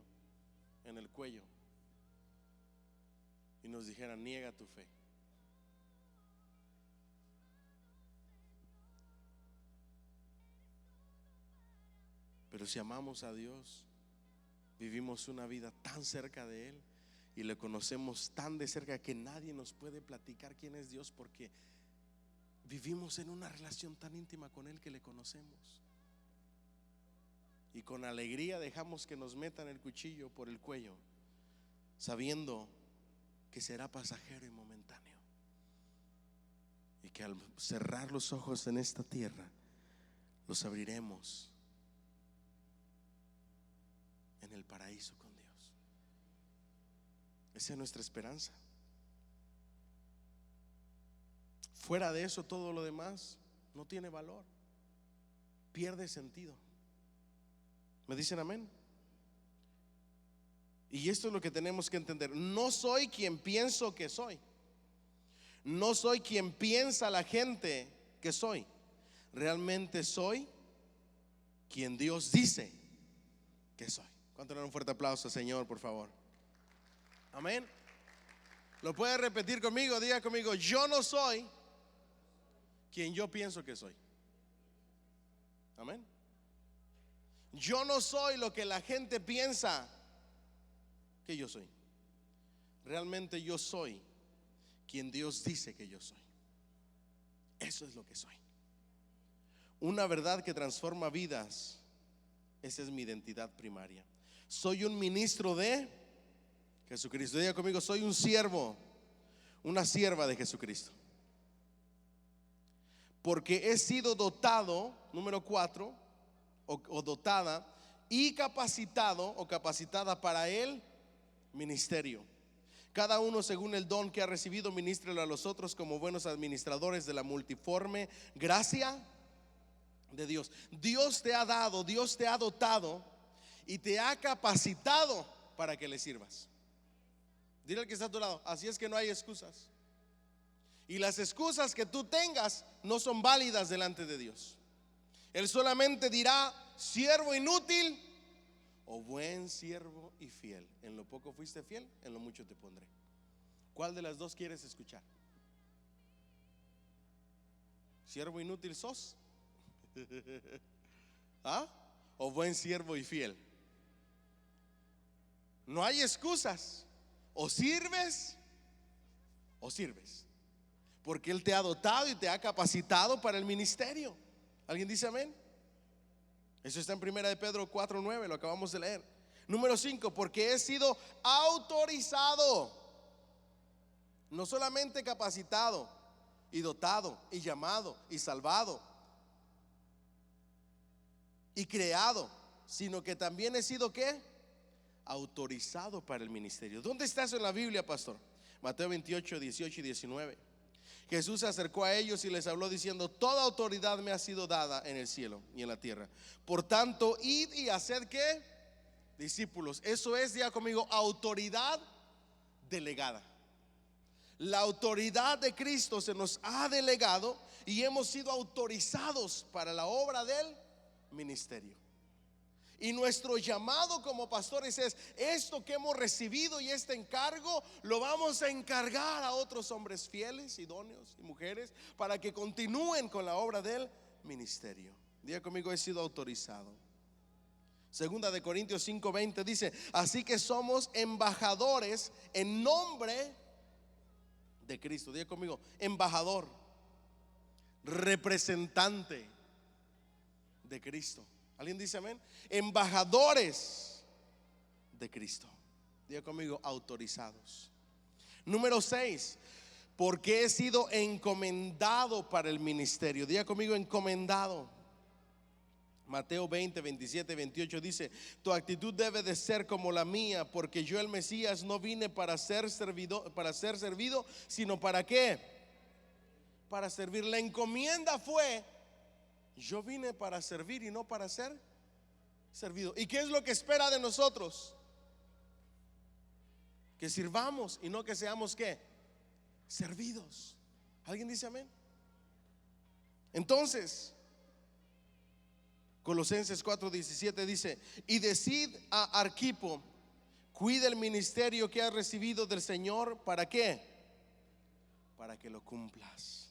en el cuello y nos dijeran: niega tu fe. Pero si amamos a Dios, vivimos una vida tan cerca de Él y le conocemos tan de cerca que nadie nos puede platicar quién es Dios, porque vivimos en una relación tan íntima con Él que le conocemos. Y con alegría dejamos que nos metan el cuchillo por el cuello, sabiendo que será pasajero y momentáneo, y que al cerrar los ojos en esta tierra, los abriremos en el paraíso con Dios. Esa es nuestra esperanza. Fuera de eso, todo lo demás no tiene valor, pierde sentido. ¿Me dicen amén? Y esto es lo que tenemos que entender. No soy quien pienso que soy. No soy quien piensa la gente que soy. Realmente soy quien Dios dice que soy. ¿Cuánto le dan un fuerte aplauso, Señor, por favor? Amén. ¿Lo puede repetir conmigo? Diga conmigo: yo no soy quien yo pienso que soy. Amén. Yo no soy lo que la gente piensa que yo soy. Realmente yo soy quien Dios dice que yo soy. Eso es lo que soy. Una verdad que transforma vidas. Esa es mi identidad primaria. Soy un ministro de Jesucristo. Diga conmigo, soy un siervo, una sierva de Jesucristo. Porque he sido dotado, número 4, o dotada y capacitado o capacitada para el ministerio. Cada uno según el don que ha recibido, ministrelo a los otros como buenos administradores de la multiforme gracia de Dios. Dios te ha dado, Dios te ha dotado y te ha capacitado para que le sirvas. Dile al que está a tu lado, así es que no hay excusas. Y las excusas que tú tengas no son válidas delante de Dios. Él solamente dirá, siervo inútil o buen siervo y fiel. En lo poco fuiste fiel, en lo mucho te pondré. ¿Cuál de las dos quieres escuchar? ¿Siervo inútil sos? ¿Ah? ¿O buen siervo y fiel? No hay excusas. O sirves o sirves, porque Él te ha dotado y te ha capacitado para el ministerio. ¿Alguien dice amén? Eso está en 1 de Pedro 4:9, lo acabamos de leer. Número 5, porque he sido autorizado, no solamente capacitado y dotado y llamado y salvado y creado, sino que también he sido ¿qué? Autorizado para el ministerio. ¿Dónde está eso en la Biblia, pastor? Mateo 28, 18 y 19. Jesús se acercó a ellos y les habló diciendo: toda autoridad me ha sido dada en el cielo y en la tierra. Por tanto, id y haced ¿qué? Discípulos. Eso es, diga conmigo, autoridad delegada. La autoridad de Cristo se nos ha delegado y hemos sido autorizados para la obra del ministerio. Y nuestro llamado como pastores es: esto que hemos recibido y este encargo lo vamos a encargar a otros hombres fieles, idóneos y mujeres para que continúen con la obra del ministerio. Diga conmigo, he sido autorizado. Segunda de Corintios 5:20 dice: así que somos embajadores en nombre de Cristo. Diga conmigo, embajador, representante de Cristo. ¿Alguien dice amén? Embajadores de Cristo. Diga conmigo, autorizados. Número 6, porque he sido encomendado para el ministerio. Diga conmigo, encomendado. Mateo 20, 27, 28 dice: tu actitud debe de ser como la mía, porque yo, el Mesías, no vine para ser servido, sino para ¿qué? Para servir. La encomienda fue: yo vine para servir y no para ser servido. ¿Y qué es lo que espera de nosotros? Que sirvamos y no que seamos ¿qué? Servidos. ¿Alguien dice amén? Entonces, Colosenses 4:17 dice: y decid a Arquipo, cuida el ministerio que has recibido del Señor. ¿Para qué? Para que lo cumplas.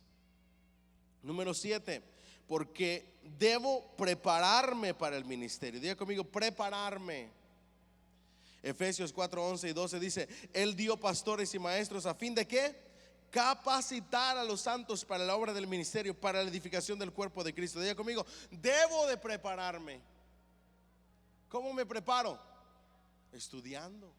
Número 7, porque debo prepararme para el ministerio. Diga conmigo, prepararme. Efesios 4:11 y 12 dice: Él dio pastores y maestros a fin de ¿qué? Capacitar a los santos para la obra del ministerio, para la edificación del cuerpo de Cristo. Diga conmigo, debo de prepararme. ¿Cómo me preparo? Estudiando,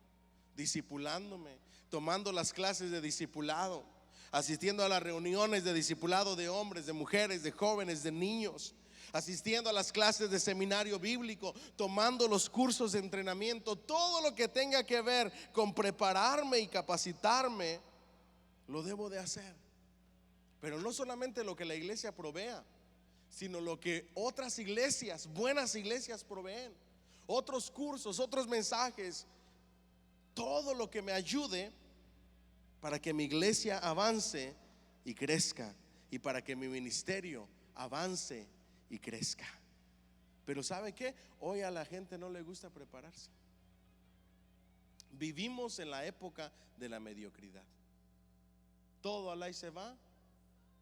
discipulándome, tomando las clases de discipulado, asistiendo a las reuniones de discipulado de hombres, de mujeres, de jóvenes, de niños, asistiendo a las clases de seminario bíblico, tomando los cursos de entrenamiento. Todo lo que tenga que ver con prepararme y capacitarme, lo debo de hacer. Pero no solamente lo que la iglesia provea, sino lo que otras iglesias, buenas iglesias, proveen. Otros cursos, otros mensajes, todo lo que me ayude para que mi iglesia avance y crezca, y para que mi ministerio avance y crezca. Pero ¿sabe qué? Hoy a la gente no le gusta prepararse. Vivimos en la época de la mediocridad. Todo al ahí se va,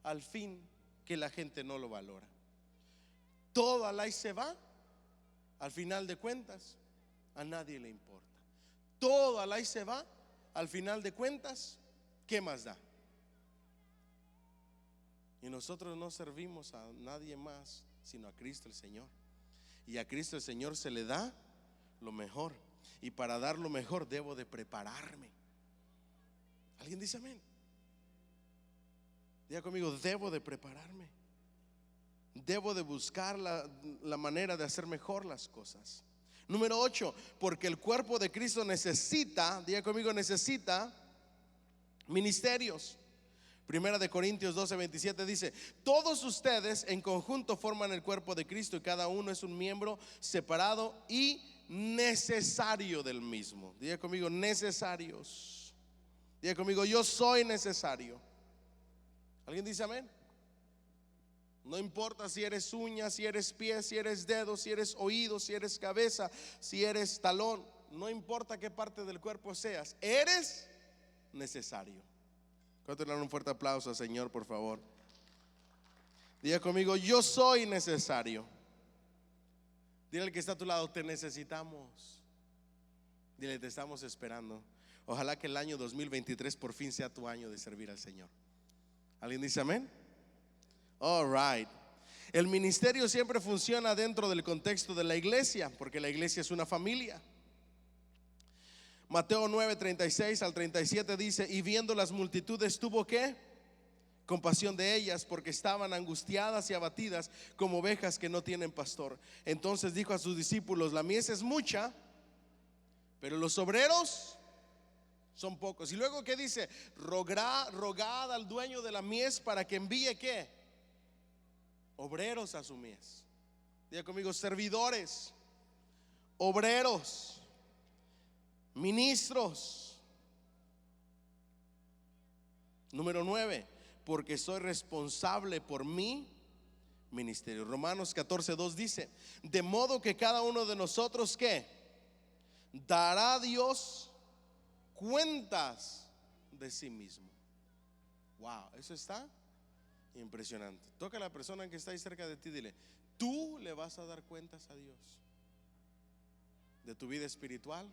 al fin que la gente no lo valora. Todo al ahí se va, al final de cuentas a nadie le importa. Todo al ahí se va, al final de cuentas, ¿qué más da? Y nosotros no servimos a nadie más sino a Cristo el Señor. Y a Cristo el Señor se le da lo mejor. Y para dar lo mejor debo de prepararme. ¿Alguien dice amén? Diga conmigo, debo de prepararme. Debo de buscar la manera de hacer mejor las cosas. Número 8, porque el cuerpo de Cristo necesita, diga conmigo, necesita ministerios. Primera de Corintios 12:27 dice: todos ustedes en conjunto forman el cuerpo de Cristo, y cada uno es un miembro separado y necesario del mismo. Diga conmigo, necesarios. Diga conmigo, yo soy necesario. ¿Alguien dice amén? No importa si eres uña, si eres pie, si eres dedo, si eres oído, si eres cabeza, si eres talón. No importa qué parte del cuerpo seas, eres necesario. ¿Cuánto le dan un fuerte aplauso al Señor, por favor? Diga conmigo, yo soy necesario. Dile al que está a tu lado, te necesitamos. Dile, te estamos esperando. Ojalá que el año 2023 por fin sea tu año de servir al Señor. ¿Alguien dice amén? All right. El ministerio siempre funciona dentro del contexto de la iglesia, porque la iglesia es una familia. Mateo 9:36 al 37 dice: y viendo las multitudes tuvo ¿qué? Compasión de ellas, porque estaban angustiadas y abatidas como ovejas que no tienen pastor. Entonces dijo a sus discípulos: la mies es mucha, pero los obreros son pocos. Y luego ¿qué dice? Rogad al dueño de la mies para que envíe ¿qué? Obreros a su mies. Diga conmigo, servidores, obreros, ministros. Número 9, porque soy responsable por mi ministerio. Romanos 14:2 dice: de modo que cada uno de nosotros ¿qué? Dará a Dios cuentas de sí mismo. Wow, eso está impresionante. Toca a la persona que está ahí cerca de ti, dile: tú le vas a dar cuentas a Dios de tu vida espiritual,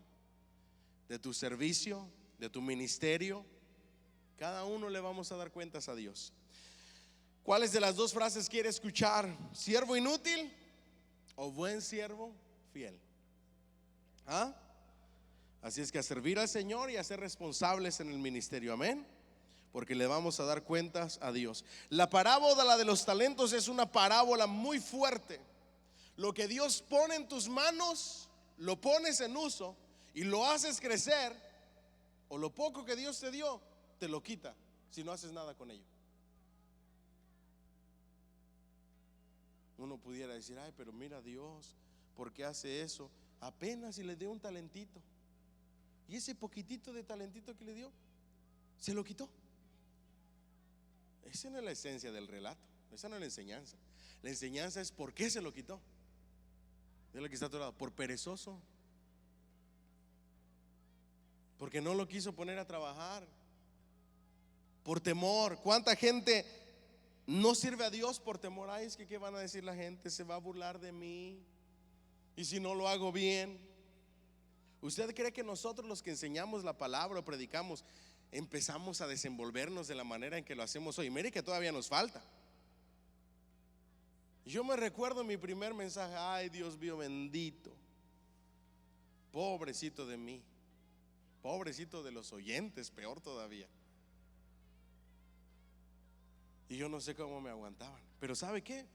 de tu servicio, de tu ministerio. Cada uno le vamos a dar cuentas a Dios. ¿Cuáles de las dos frases quiere escuchar? ¿Siervo inútil o buen siervo fiel? ¿Ah? Así es que a servir al Señor y a ser responsables en el ministerio. Amén. Porque le vamos a dar cuentas a Dios. La parábola de los talentos es una parábola muy fuerte. Lo que Dios pone en tus manos, lo pones en uso y lo haces crecer, o lo poco que Dios te dio, te lo quita si no haces nada con ello. Uno pudiera decir: ay, pero mira Dios, ¿por qué hace eso? Apenas si le dio un talentito, y ese poquitito de talentito que le dio, se lo quitó. Esa no es la esencia del relato, esa no es la enseñanza. La enseñanza es por qué se lo quitó. Dile que está a tu lado: por perezoso, porque no lo quiso poner a trabajar, por temor. ¿Cuánta gente no sirve a Dios por temor? Ay, es que ¿qué van a decir la gente? Se va a burlar de mí, y si no lo hago bien. ¿Usted cree que nosotros, los que enseñamos la palabra o predicamos, empezamos a desenvolvernos de la manera en que lo hacemos hoy? Mire que todavía nos falta. Yo me recuerdo mi primer mensaje: ay, Dios mío bendito, pobrecito de mí, pobrecito de los oyentes, peor todavía. Y yo no sé cómo me aguantaban. Pero ¿sabe qué?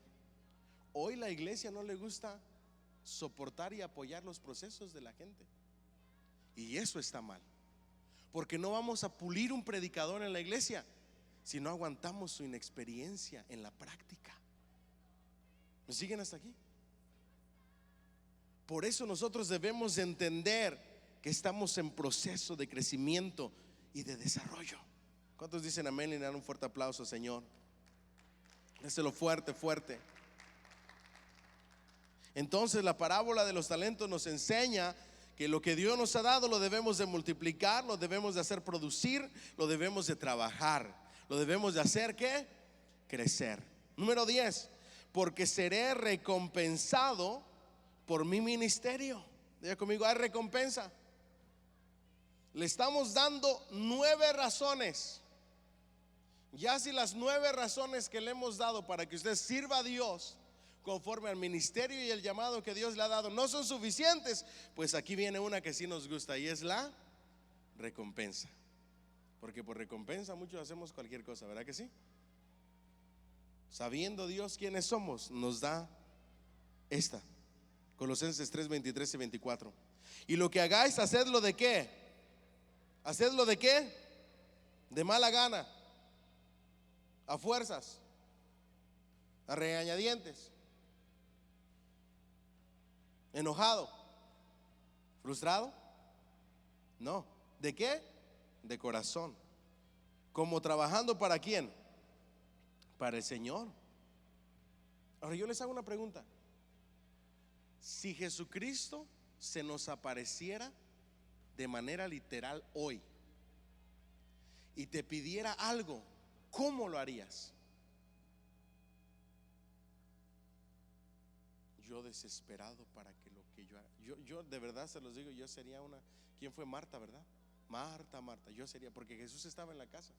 Hoy la iglesia no le gusta soportar y apoyar los procesos de la gente, y eso está mal. Porque no vamos a pulir un predicador en la iglesia si no aguantamos su inexperiencia en la práctica. ¿Me siguen hasta aquí? Por eso nosotros debemos de entender que estamos en proceso de crecimiento y de desarrollo. ¿Cuántos dicen amén y le dan un fuerte aplauso, Señor? Déselo fuerte, fuerte. Entonces la parábola de los talentos nos enseña que lo que Dios nos ha dado lo debemos de multiplicar, lo debemos de hacer producir, lo debemos de trabajar, lo debemos de hacer ¿qué? Crecer. Número 10, porque seré recompensado por mi ministerio. Diga conmigo, hay recompensa. Le estamos dando 9 razones Ya si las 9 razones que le hemos dado para que usted sirva a Dios conforme al ministerio y el llamado que Dios le ha dado no son suficientes, pues aquí viene una que sí nos gusta, y es la recompensa. Porque por recompensa muchos hacemos cualquier cosa, ¿verdad que sí? Sabiendo Dios quiénes somos, nos da esta. Colosenses 3, 23 y 24. Y lo que hagáis, hacedlo ¿de qué? ¿Hacedlo de qué? De mala gana, a fuerzas, a regañadientes, enojado, frustrado. No, ¿de qué? De corazón. Como trabajando ¿para quién? Para el Señor. Ahora yo les hago una pregunta. Si Jesucristo se nos apareciera de manera literal hoy y te pidiera algo, ¿cómo lo harías? Yo desesperado para que lo que yo haga. Yo de verdad se los digo, yo sería una. ¿Quién fue Marta, verdad? Marta, yo sería, porque Jesús estaba en la casa.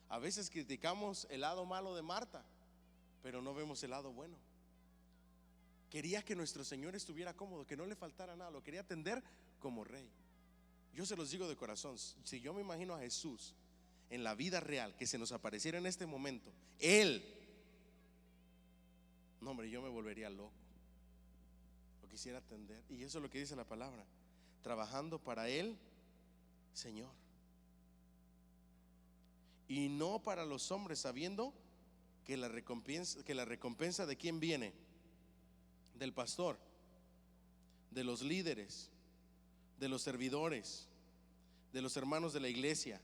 A veces criticamos el lado malo de Marta, pero no vemos el lado bueno. Quería que nuestro Señor estuviera cómodo, que no le faltara nada, lo quería atender como rey. Yo se los digo de corazón, si yo me imagino a Jesús en la vida real, que se nos apareciera en este momento, Él, no hombre, yo me volvería loco. Lo quisiera atender. Y eso es lo que dice la palabra, trabajando para Él, Señor, y no para los hombres, sabiendo que la recompensa de quién viene, del pastor, de los líderes, de los servidores, de los hermanos de la iglesia.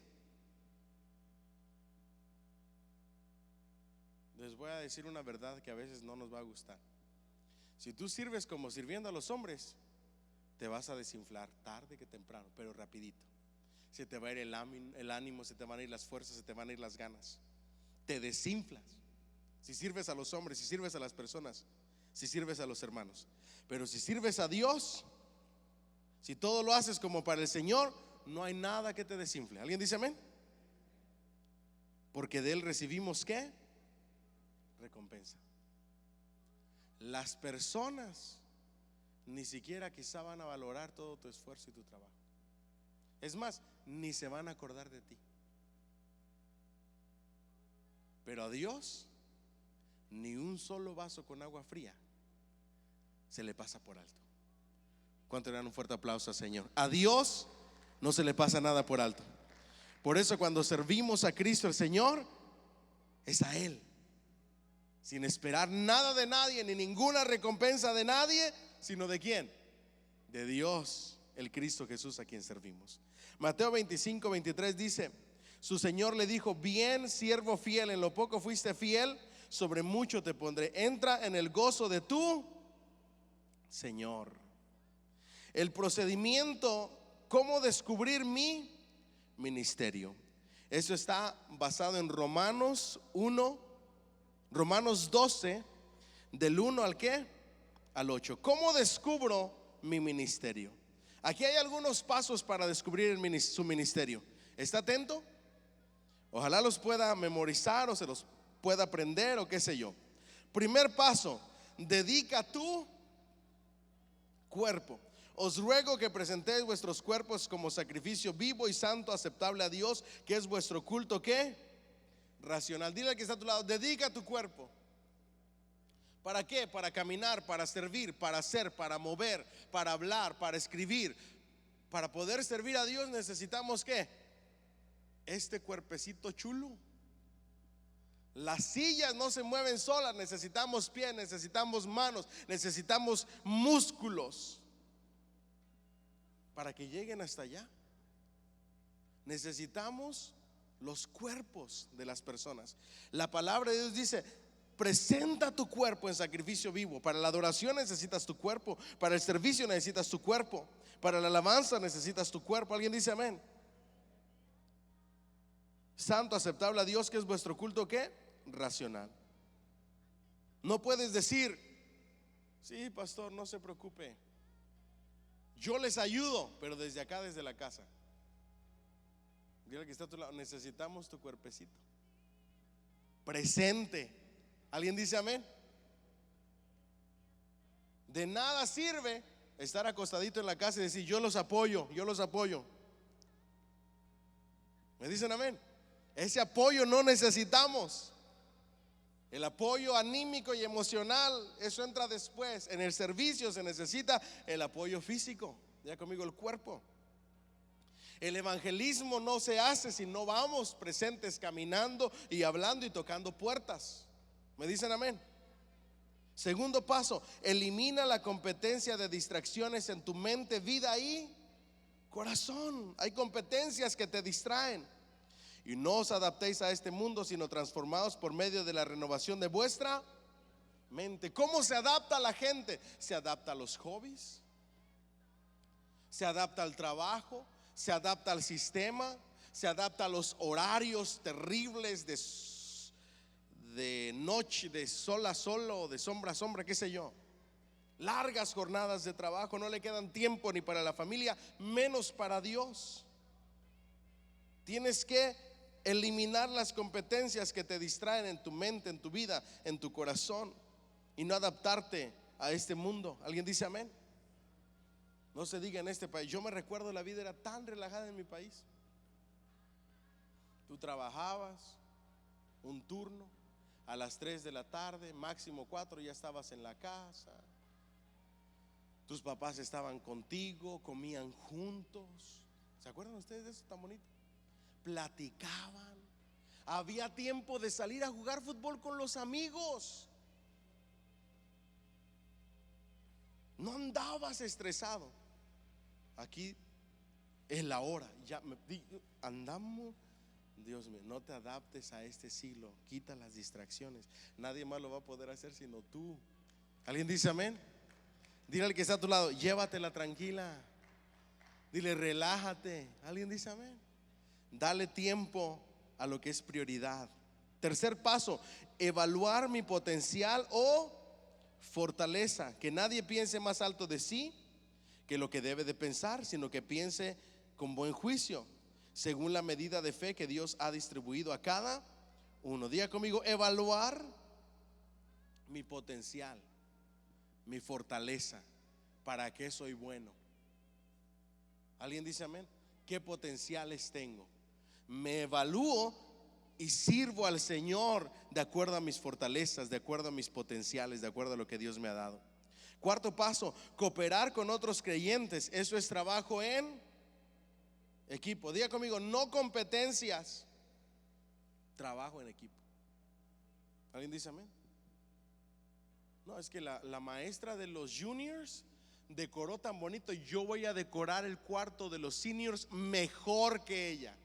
Les voy a decir una verdad que a veces no nos va a gustar. Si tú sirves como sirviendo a los hombres, te vas a desinflar tarde que temprano, pero rapidito. Se te va a ir el ánimo, se te van a ir las fuerzas, se te van a ir las ganas. Te desinflas si sirves a los hombres, si sirves a las personas, si sirves a los hermanos. Pero si sirves a Dios, si todo lo haces como para el Señor, no hay nada que te desinfle. ¿Alguien dice amén? Porque de Él recibimos ¿qué? Recompensa. Las personas ni siquiera quizá van a valorar todo tu esfuerzo y tu trabajo. Es más, ni se van a acordar de ti. Pero a Dios, ni un solo vaso con agua fría se le pasa por alto. ¿Cuánto le dan un fuerte aplauso al Señor? A Dios no se le pasa nada por alto. Por eso cuando servimos a Cristo el Señor, es a Él, sin esperar nada de nadie, ni ninguna recompensa de nadie, sino ¿de quién? De Dios, el Cristo Jesús a quien servimos. Mateo 25, 23 dice: su Señor le dijo: bien, siervo fiel, en lo poco fuiste fiel, sobre mucho te pondré, entra en el gozo de tu Señor. El procedimiento, cómo descubrir mi ministerio, eso está basado en Romanos 12, del 1 al ¿qué? Al 8. ¿Cómo descubro mi ministerio? Aquí hay algunos pasos para descubrir su ministerio. ¿Está atento? Ojalá los pueda memorizar o se los pueda aprender o qué sé yo. Primer paso: dedica tu cuerpo. Os ruego que presentéis vuestros cuerpos como sacrificio vivo y santo, aceptable a Dios, que es vuestro culto ¿qué? Racional. Dile al que está a tu lado: dedica tu cuerpo. ¿Para qué? Para caminar, para servir, para hacer, para mover, para hablar, para escribir. Para poder servir a Dios necesitamos ¿qué? Este cuerpecito chulo. Las sillas no se mueven solas, necesitamos pies, necesitamos manos, necesitamos músculos para que lleguen hasta allá. Necesitamos los cuerpos de las personas. La palabra de Dios dice: presenta tu cuerpo en sacrificio vivo. Para la adoración necesitas tu cuerpo, para el servicio necesitas tu cuerpo, para la alabanza necesitas tu cuerpo. ¿Alguien dice amén? Santo, aceptable a Dios, que es vuestro culto ¿qué? Racional. No puedes decir: sí, pastor, no se preocupe, yo les ayudo, pero desde acá, desde la casa. Dile que está a tu lado: necesitamos tu cuerpecito. presente. ¿Alguien dice amén? De nada sirve estar acostadito en la casa y decir yo los apoyo, yo los apoyo. ¿Me dicen amén? Ese apoyo no necesitamos. El apoyo anímico y emocional, eso entra después. En el servicio se necesita el apoyo físico. Ya conmigo, el cuerpo. El evangelismo no se hace si no vamos presentes, caminando y hablando y tocando puertas. ¿Me dicen amén? Segundo paso, elimina la competencia de distracciones en tu mente, vida y corazón. Hay competencias que te distraen. Y no os adaptéis a este mundo, sino transformados por medio de la renovación de vuestra mente. ¿Cómo se adapta la gente? Se adapta a los hobbies, se adapta al trabajo, se adapta al sistema, se adapta a los horarios terribles de noche, de sol a sol o de sombra a sombra, qué sé yo. Largas jornadas de trabajo, no le quedan tiempo ni para la familia, menos para Dios. Tienes que eliminar las competencias que te distraen en tu mente, en tu vida, en tu corazón, y no adaptarte a este mundo. ¿Alguien dice amén? No se diga en este país. Yo me recuerdo, la vida era tan relajada en mi país. Tú trabajabas un turno, a las 3 de la tarde, máximo 4 ya estabas en la casa. Tus papás estaban contigo, comían juntos. ¿Se acuerdan ustedes de eso tan bonito? Platicaban. Había tiempo de salir a jugar fútbol con los amigos. No andabas estresado. Aquí es la hora. Ya andamos. Dios mío, no te adaptes a este siglo. Quita las distracciones. Nadie más lo va a poder hacer sino tú. ¿Alguien dice amén? Dile al que está a tu lado, llévatela tranquila. Dile, relájate. ¿Alguien dice amén? Dale tiempo a lo que es prioridad. Tercer paso, evaluar mi potencial o fortaleza. Que nadie piense más alto de sí que lo que debe de pensar, sino que piense con buen juicio, según la medida de fe que Dios ha distribuido a cada uno. Diga conmigo, evaluar mi potencial, mi fortaleza. ¿Para qué soy bueno? ¿Alguien dice amén? ¿Qué potenciales tengo? Me evalúo y sirvo al Señor de acuerdo a mis fortalezas, de acuerdo a mis potenciales, de acuerdo a lo que Dios me ha dado. Cuarto paso, cooperar con otros creyentes. Eso es trabajo en equipo. Diga conmigo, no competencias, trabajo en equipo. ¿Alguien dice amén? No, es que la maestra de los juniors decoró tan bonito, yo voy a decorar el cuarto de los seniors mejor que ella.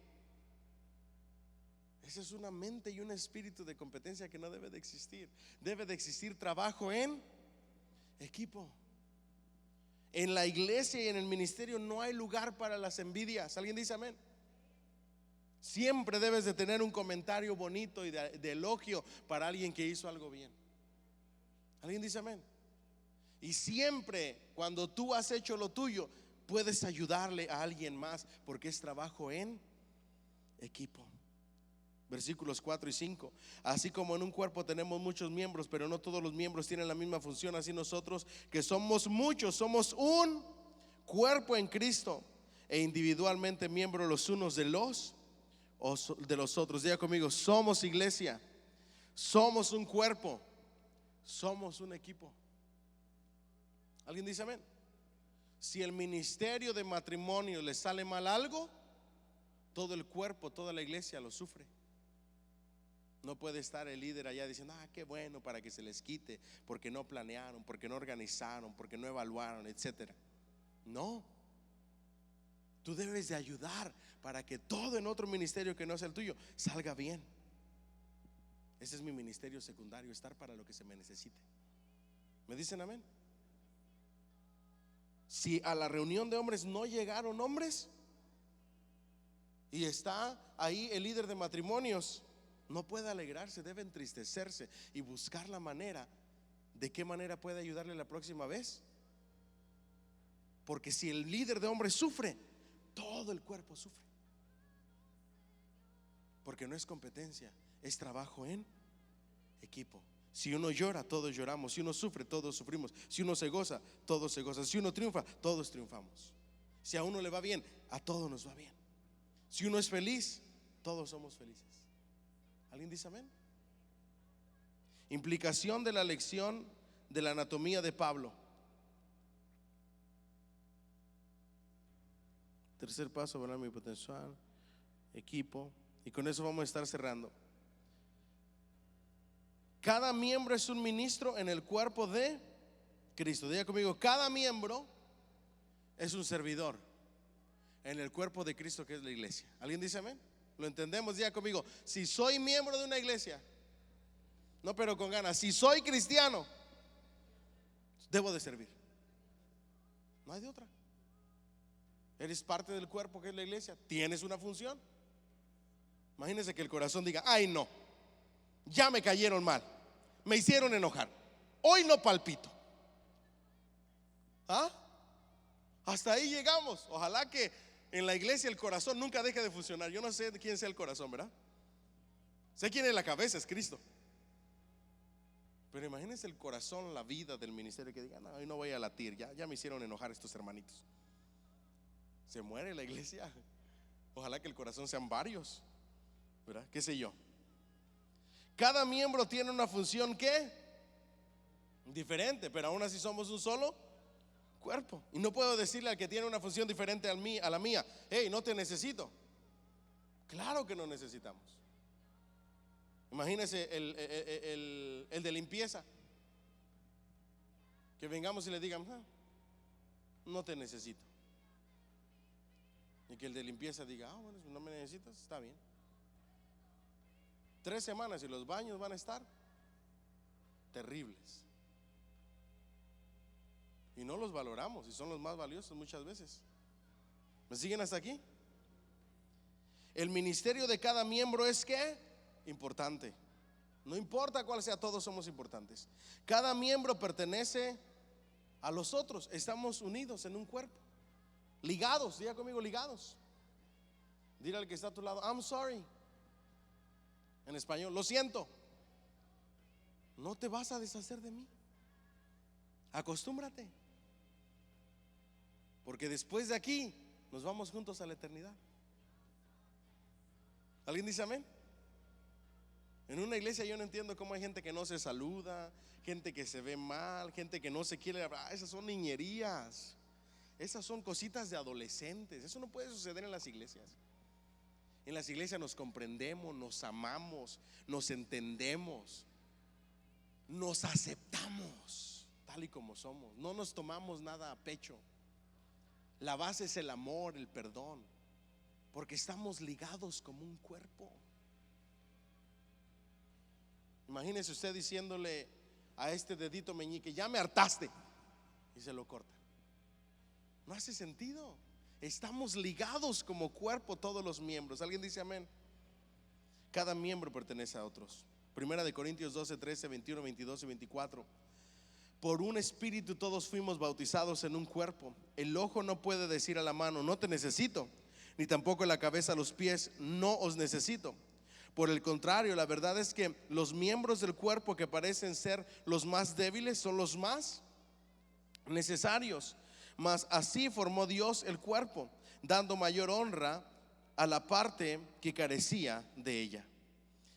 Esa es una mente y un espíritu de competencia que no debe de existir. Debe de existir trabajo en equipo. En la iglesia y en el ministerio no hay lugar para las envidias. ¿Alguien dice amén? Siempre debes de tener un comentario bonito y de elogio para alguien que hizo algo bien. ¿Alguien dice amén? Y siempre cuando tú has hecho lo tuyo, puedes ayudarle a alguien más, porque es trabajo en equipo. Versículos 4 y 5. Así como en un cuerpo tenemos muchos miembros, pero no todos los miembros tienen la misma función, así nosotros, que somos muchos, somos un cuerpo en Cristo, e individualmente miembros los unos de los otros. Diga conmigo, somos iglesia, somos un cuerpo, somos un equipo. ¿Alguien dice amén? Si el ministerio de matrimonio le sale mal algo, todo el cuerpo, toda la iglesia lo sufre. No puede estar el líder allá diciendo, qué bueno, para que se les quite, porque no planearon, porque no organizaron, porque no evaluaron, etcétera. No, tú debes de ayudar para que todo en otro ministerio que no sea el tuyo salga bien. Ese es mi ministerio secundario, estar para lo que se me necesite. ¿Me dicen amén? Si a la reunión de hombres no llegaron hombres y está ahí el líder de matrimonios, no puede alegrarse, debe entristecerse y buscar la manera, de qué manera puede ayudarle la próxima vez. Porque si el líder de hombres sufre, todo el cuerpo sufre. Porque no es competencia, es trabajo en equipo. Si uno llora, todos lloramos. Si uno sufre, todos sufrimos. Si uno se goza, todos se gozan. Si uno triunfa, todos triunfamos. Si a uno le va bien, a todos nos va bien. Si uno es feliz, todos somos felices. ¿Alguien dice amén? Implicación de la lección de la anatomía de Pablo. Tercer paso, hablar mi potencial, equipo. Y con eso vamos a estar cerrando. Cada miembro es un ministro en el cuerpo de Cristo. Diga conmigo, cada miembro es un servidor en el cuerpo de Cristo, que es la iglesia. ¿Alguien dice amén? ¿Lo entendemos? Diga conmigo, si soy miembro de una iglesia, no pero con ganas, si soy cristiano, debo de servir. No hay de otra. Eres parte del cuerpo que es la iglesia, tienes una función. Imagínense que el corazón diga, ay no, ya me cayeron mal, me hicieron enojar, hoy no palpito. ¿Ah? Hasta ahí llegamos. Ojalá que en la iglesia el corazón nunca deje de funcionar. Yo no sé de quién sea el corazón, ¿verdad? Sé quién es la cabeza, es Cristo. Pero imagínense el corazón, la vida del ministerio, que diga, no, hoy no voy a latir, ya me hicieron enojar estos hermanitos. Se muere la iglesia. Ojalá que el corazón sean varios, ¿verdad? ¿Qué sé yo? Cada miembro tiene una función que diferente, pero aún así somos un solo cuerpo. Y no puedo decirle al que tiene una función diferente a la mía, hey, no te necesito. Claro que no necesitamos. Imagínese el de limpieza, que vengamos y le digan, no te necesito. Y que el de limpieza diga, bueno, si no me necesitas, está bien. 3 semanas y los baños van a estar terribles. Y no los valoramos, y son los más valiosos muchas veces. ¿Me siguen hasta aquí? El ministerio de cada miembro es ¿qué? Importante. No importa cuál sea, todos somos importantes. Cada miembro pertenece a los otros. Estamos unidos en un cuerpo, ligados. Diga conmigo, ligados. Dile al que está a tu lado, I'm sorry. En español, lo siento. No te vas a deshacer de mí. Acostúmbrate, porque después de aquí nos vamos juntos a la eternidad. ¿Alguien dice amén? En una iglesia yo no entiendo cómo hay gente que no se saluda, gente que se ve mal, gente que no se quiere hablar. Esas son niñerías, esas son cositas de adolescentes. Eso no puede suceder en las iglesias. En las iglesias nos comprendemos, nos amamos, nos entendemos, nos aceptamos tal y como somos. No nos tomamos nada a pecho. La base es el amor, el perdón, porque estamos ligados como un cuerpo. Imagínese usted diciéndole a este dedito meñique, ya me hartaste, y se lo corta. No hace sentido. Estamos ligados como cuerpo todos los miembros. ¿Alguien dice amén? Cada miembro pertenece a otros. Primera de Corintios 12, 13, 21, 22 y 24. Por un espíritu todos fuimos bautizados en un cuerpo. El ojo no puede decir a la mano, no te necesito, ni tampoco la cabeza a los pies, no os necesito. Por el contrario, la verdad es que los miembros del cuerpo que parecen ser los más débiles son los más necesarios. Mas así formó Dios el cuerpo, dando mayor honra a la parte que carecía de ella.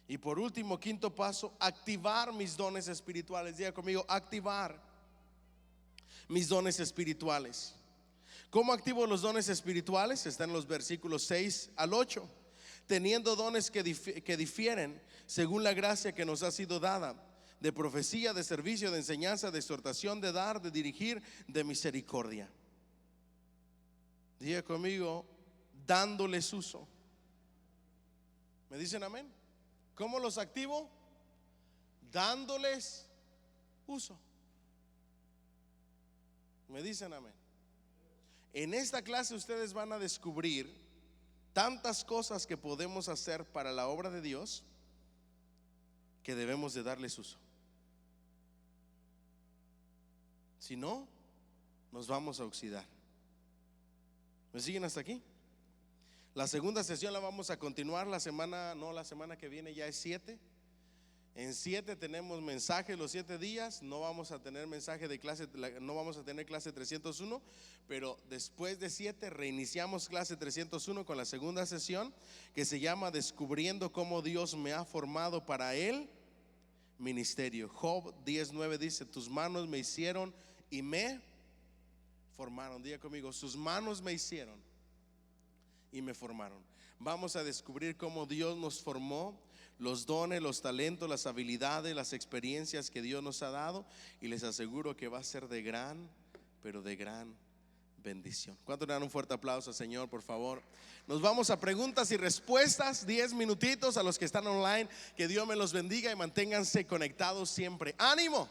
Y por último, quinto paso, activar mis dones espirituales. Diga conmigo, activar mis dones espirituales. ¿Cómo activo los dones espirituales? Está en los versículos 6 al 8. Teniendo dones que difieren según la gracia que nos ha sido dada, de profecía, de servicio, de enseñanza, de exhortación, de dar, de dirigir, de misericordia. Diga conmigo, dándoles uso. ¿Me dicen amén? ¿Cómo los activo? Dándoles uso. ¿Me dicen amén? En esta clase ustedes van a descubrir tantas cosas que podemos hacer para la obra de Dios, que debemos de darles uso. Si no, nos vamos a oxidar. ¿Me siguen hasta aquí? La segunda sesión la vamos a continuar la semana que viene, ya es 7. En 7 tenemos mensaje los 7 días. No vamos a tener mensaje de clase, no vamos a tener clase 301, pero después de 7 reiniciamos clase 301 con la segunda sesión, que se llama Descubriendo cómo Dios me ha formado para el ministerio. Job 10:9 dice: tus manos me hicieron y me formaron. Diga conmigo: sus manos me hicieron y me formaron. Vamos a descubrir cómo Dios nos formó, los dones, los talentos, las habilidades, las experiencias que Dios nos ha dado, y les aseguro que va a ser de gran, pero de gran bendición. ¿Cuánto le dan un fuerte aplauso al Señor, por favor? Nos vamos a preguntas y respuestas, 10 minutitos. A los que están online, que Dios me los bendiga y manténganse conectados siempre. ¡Ánimo!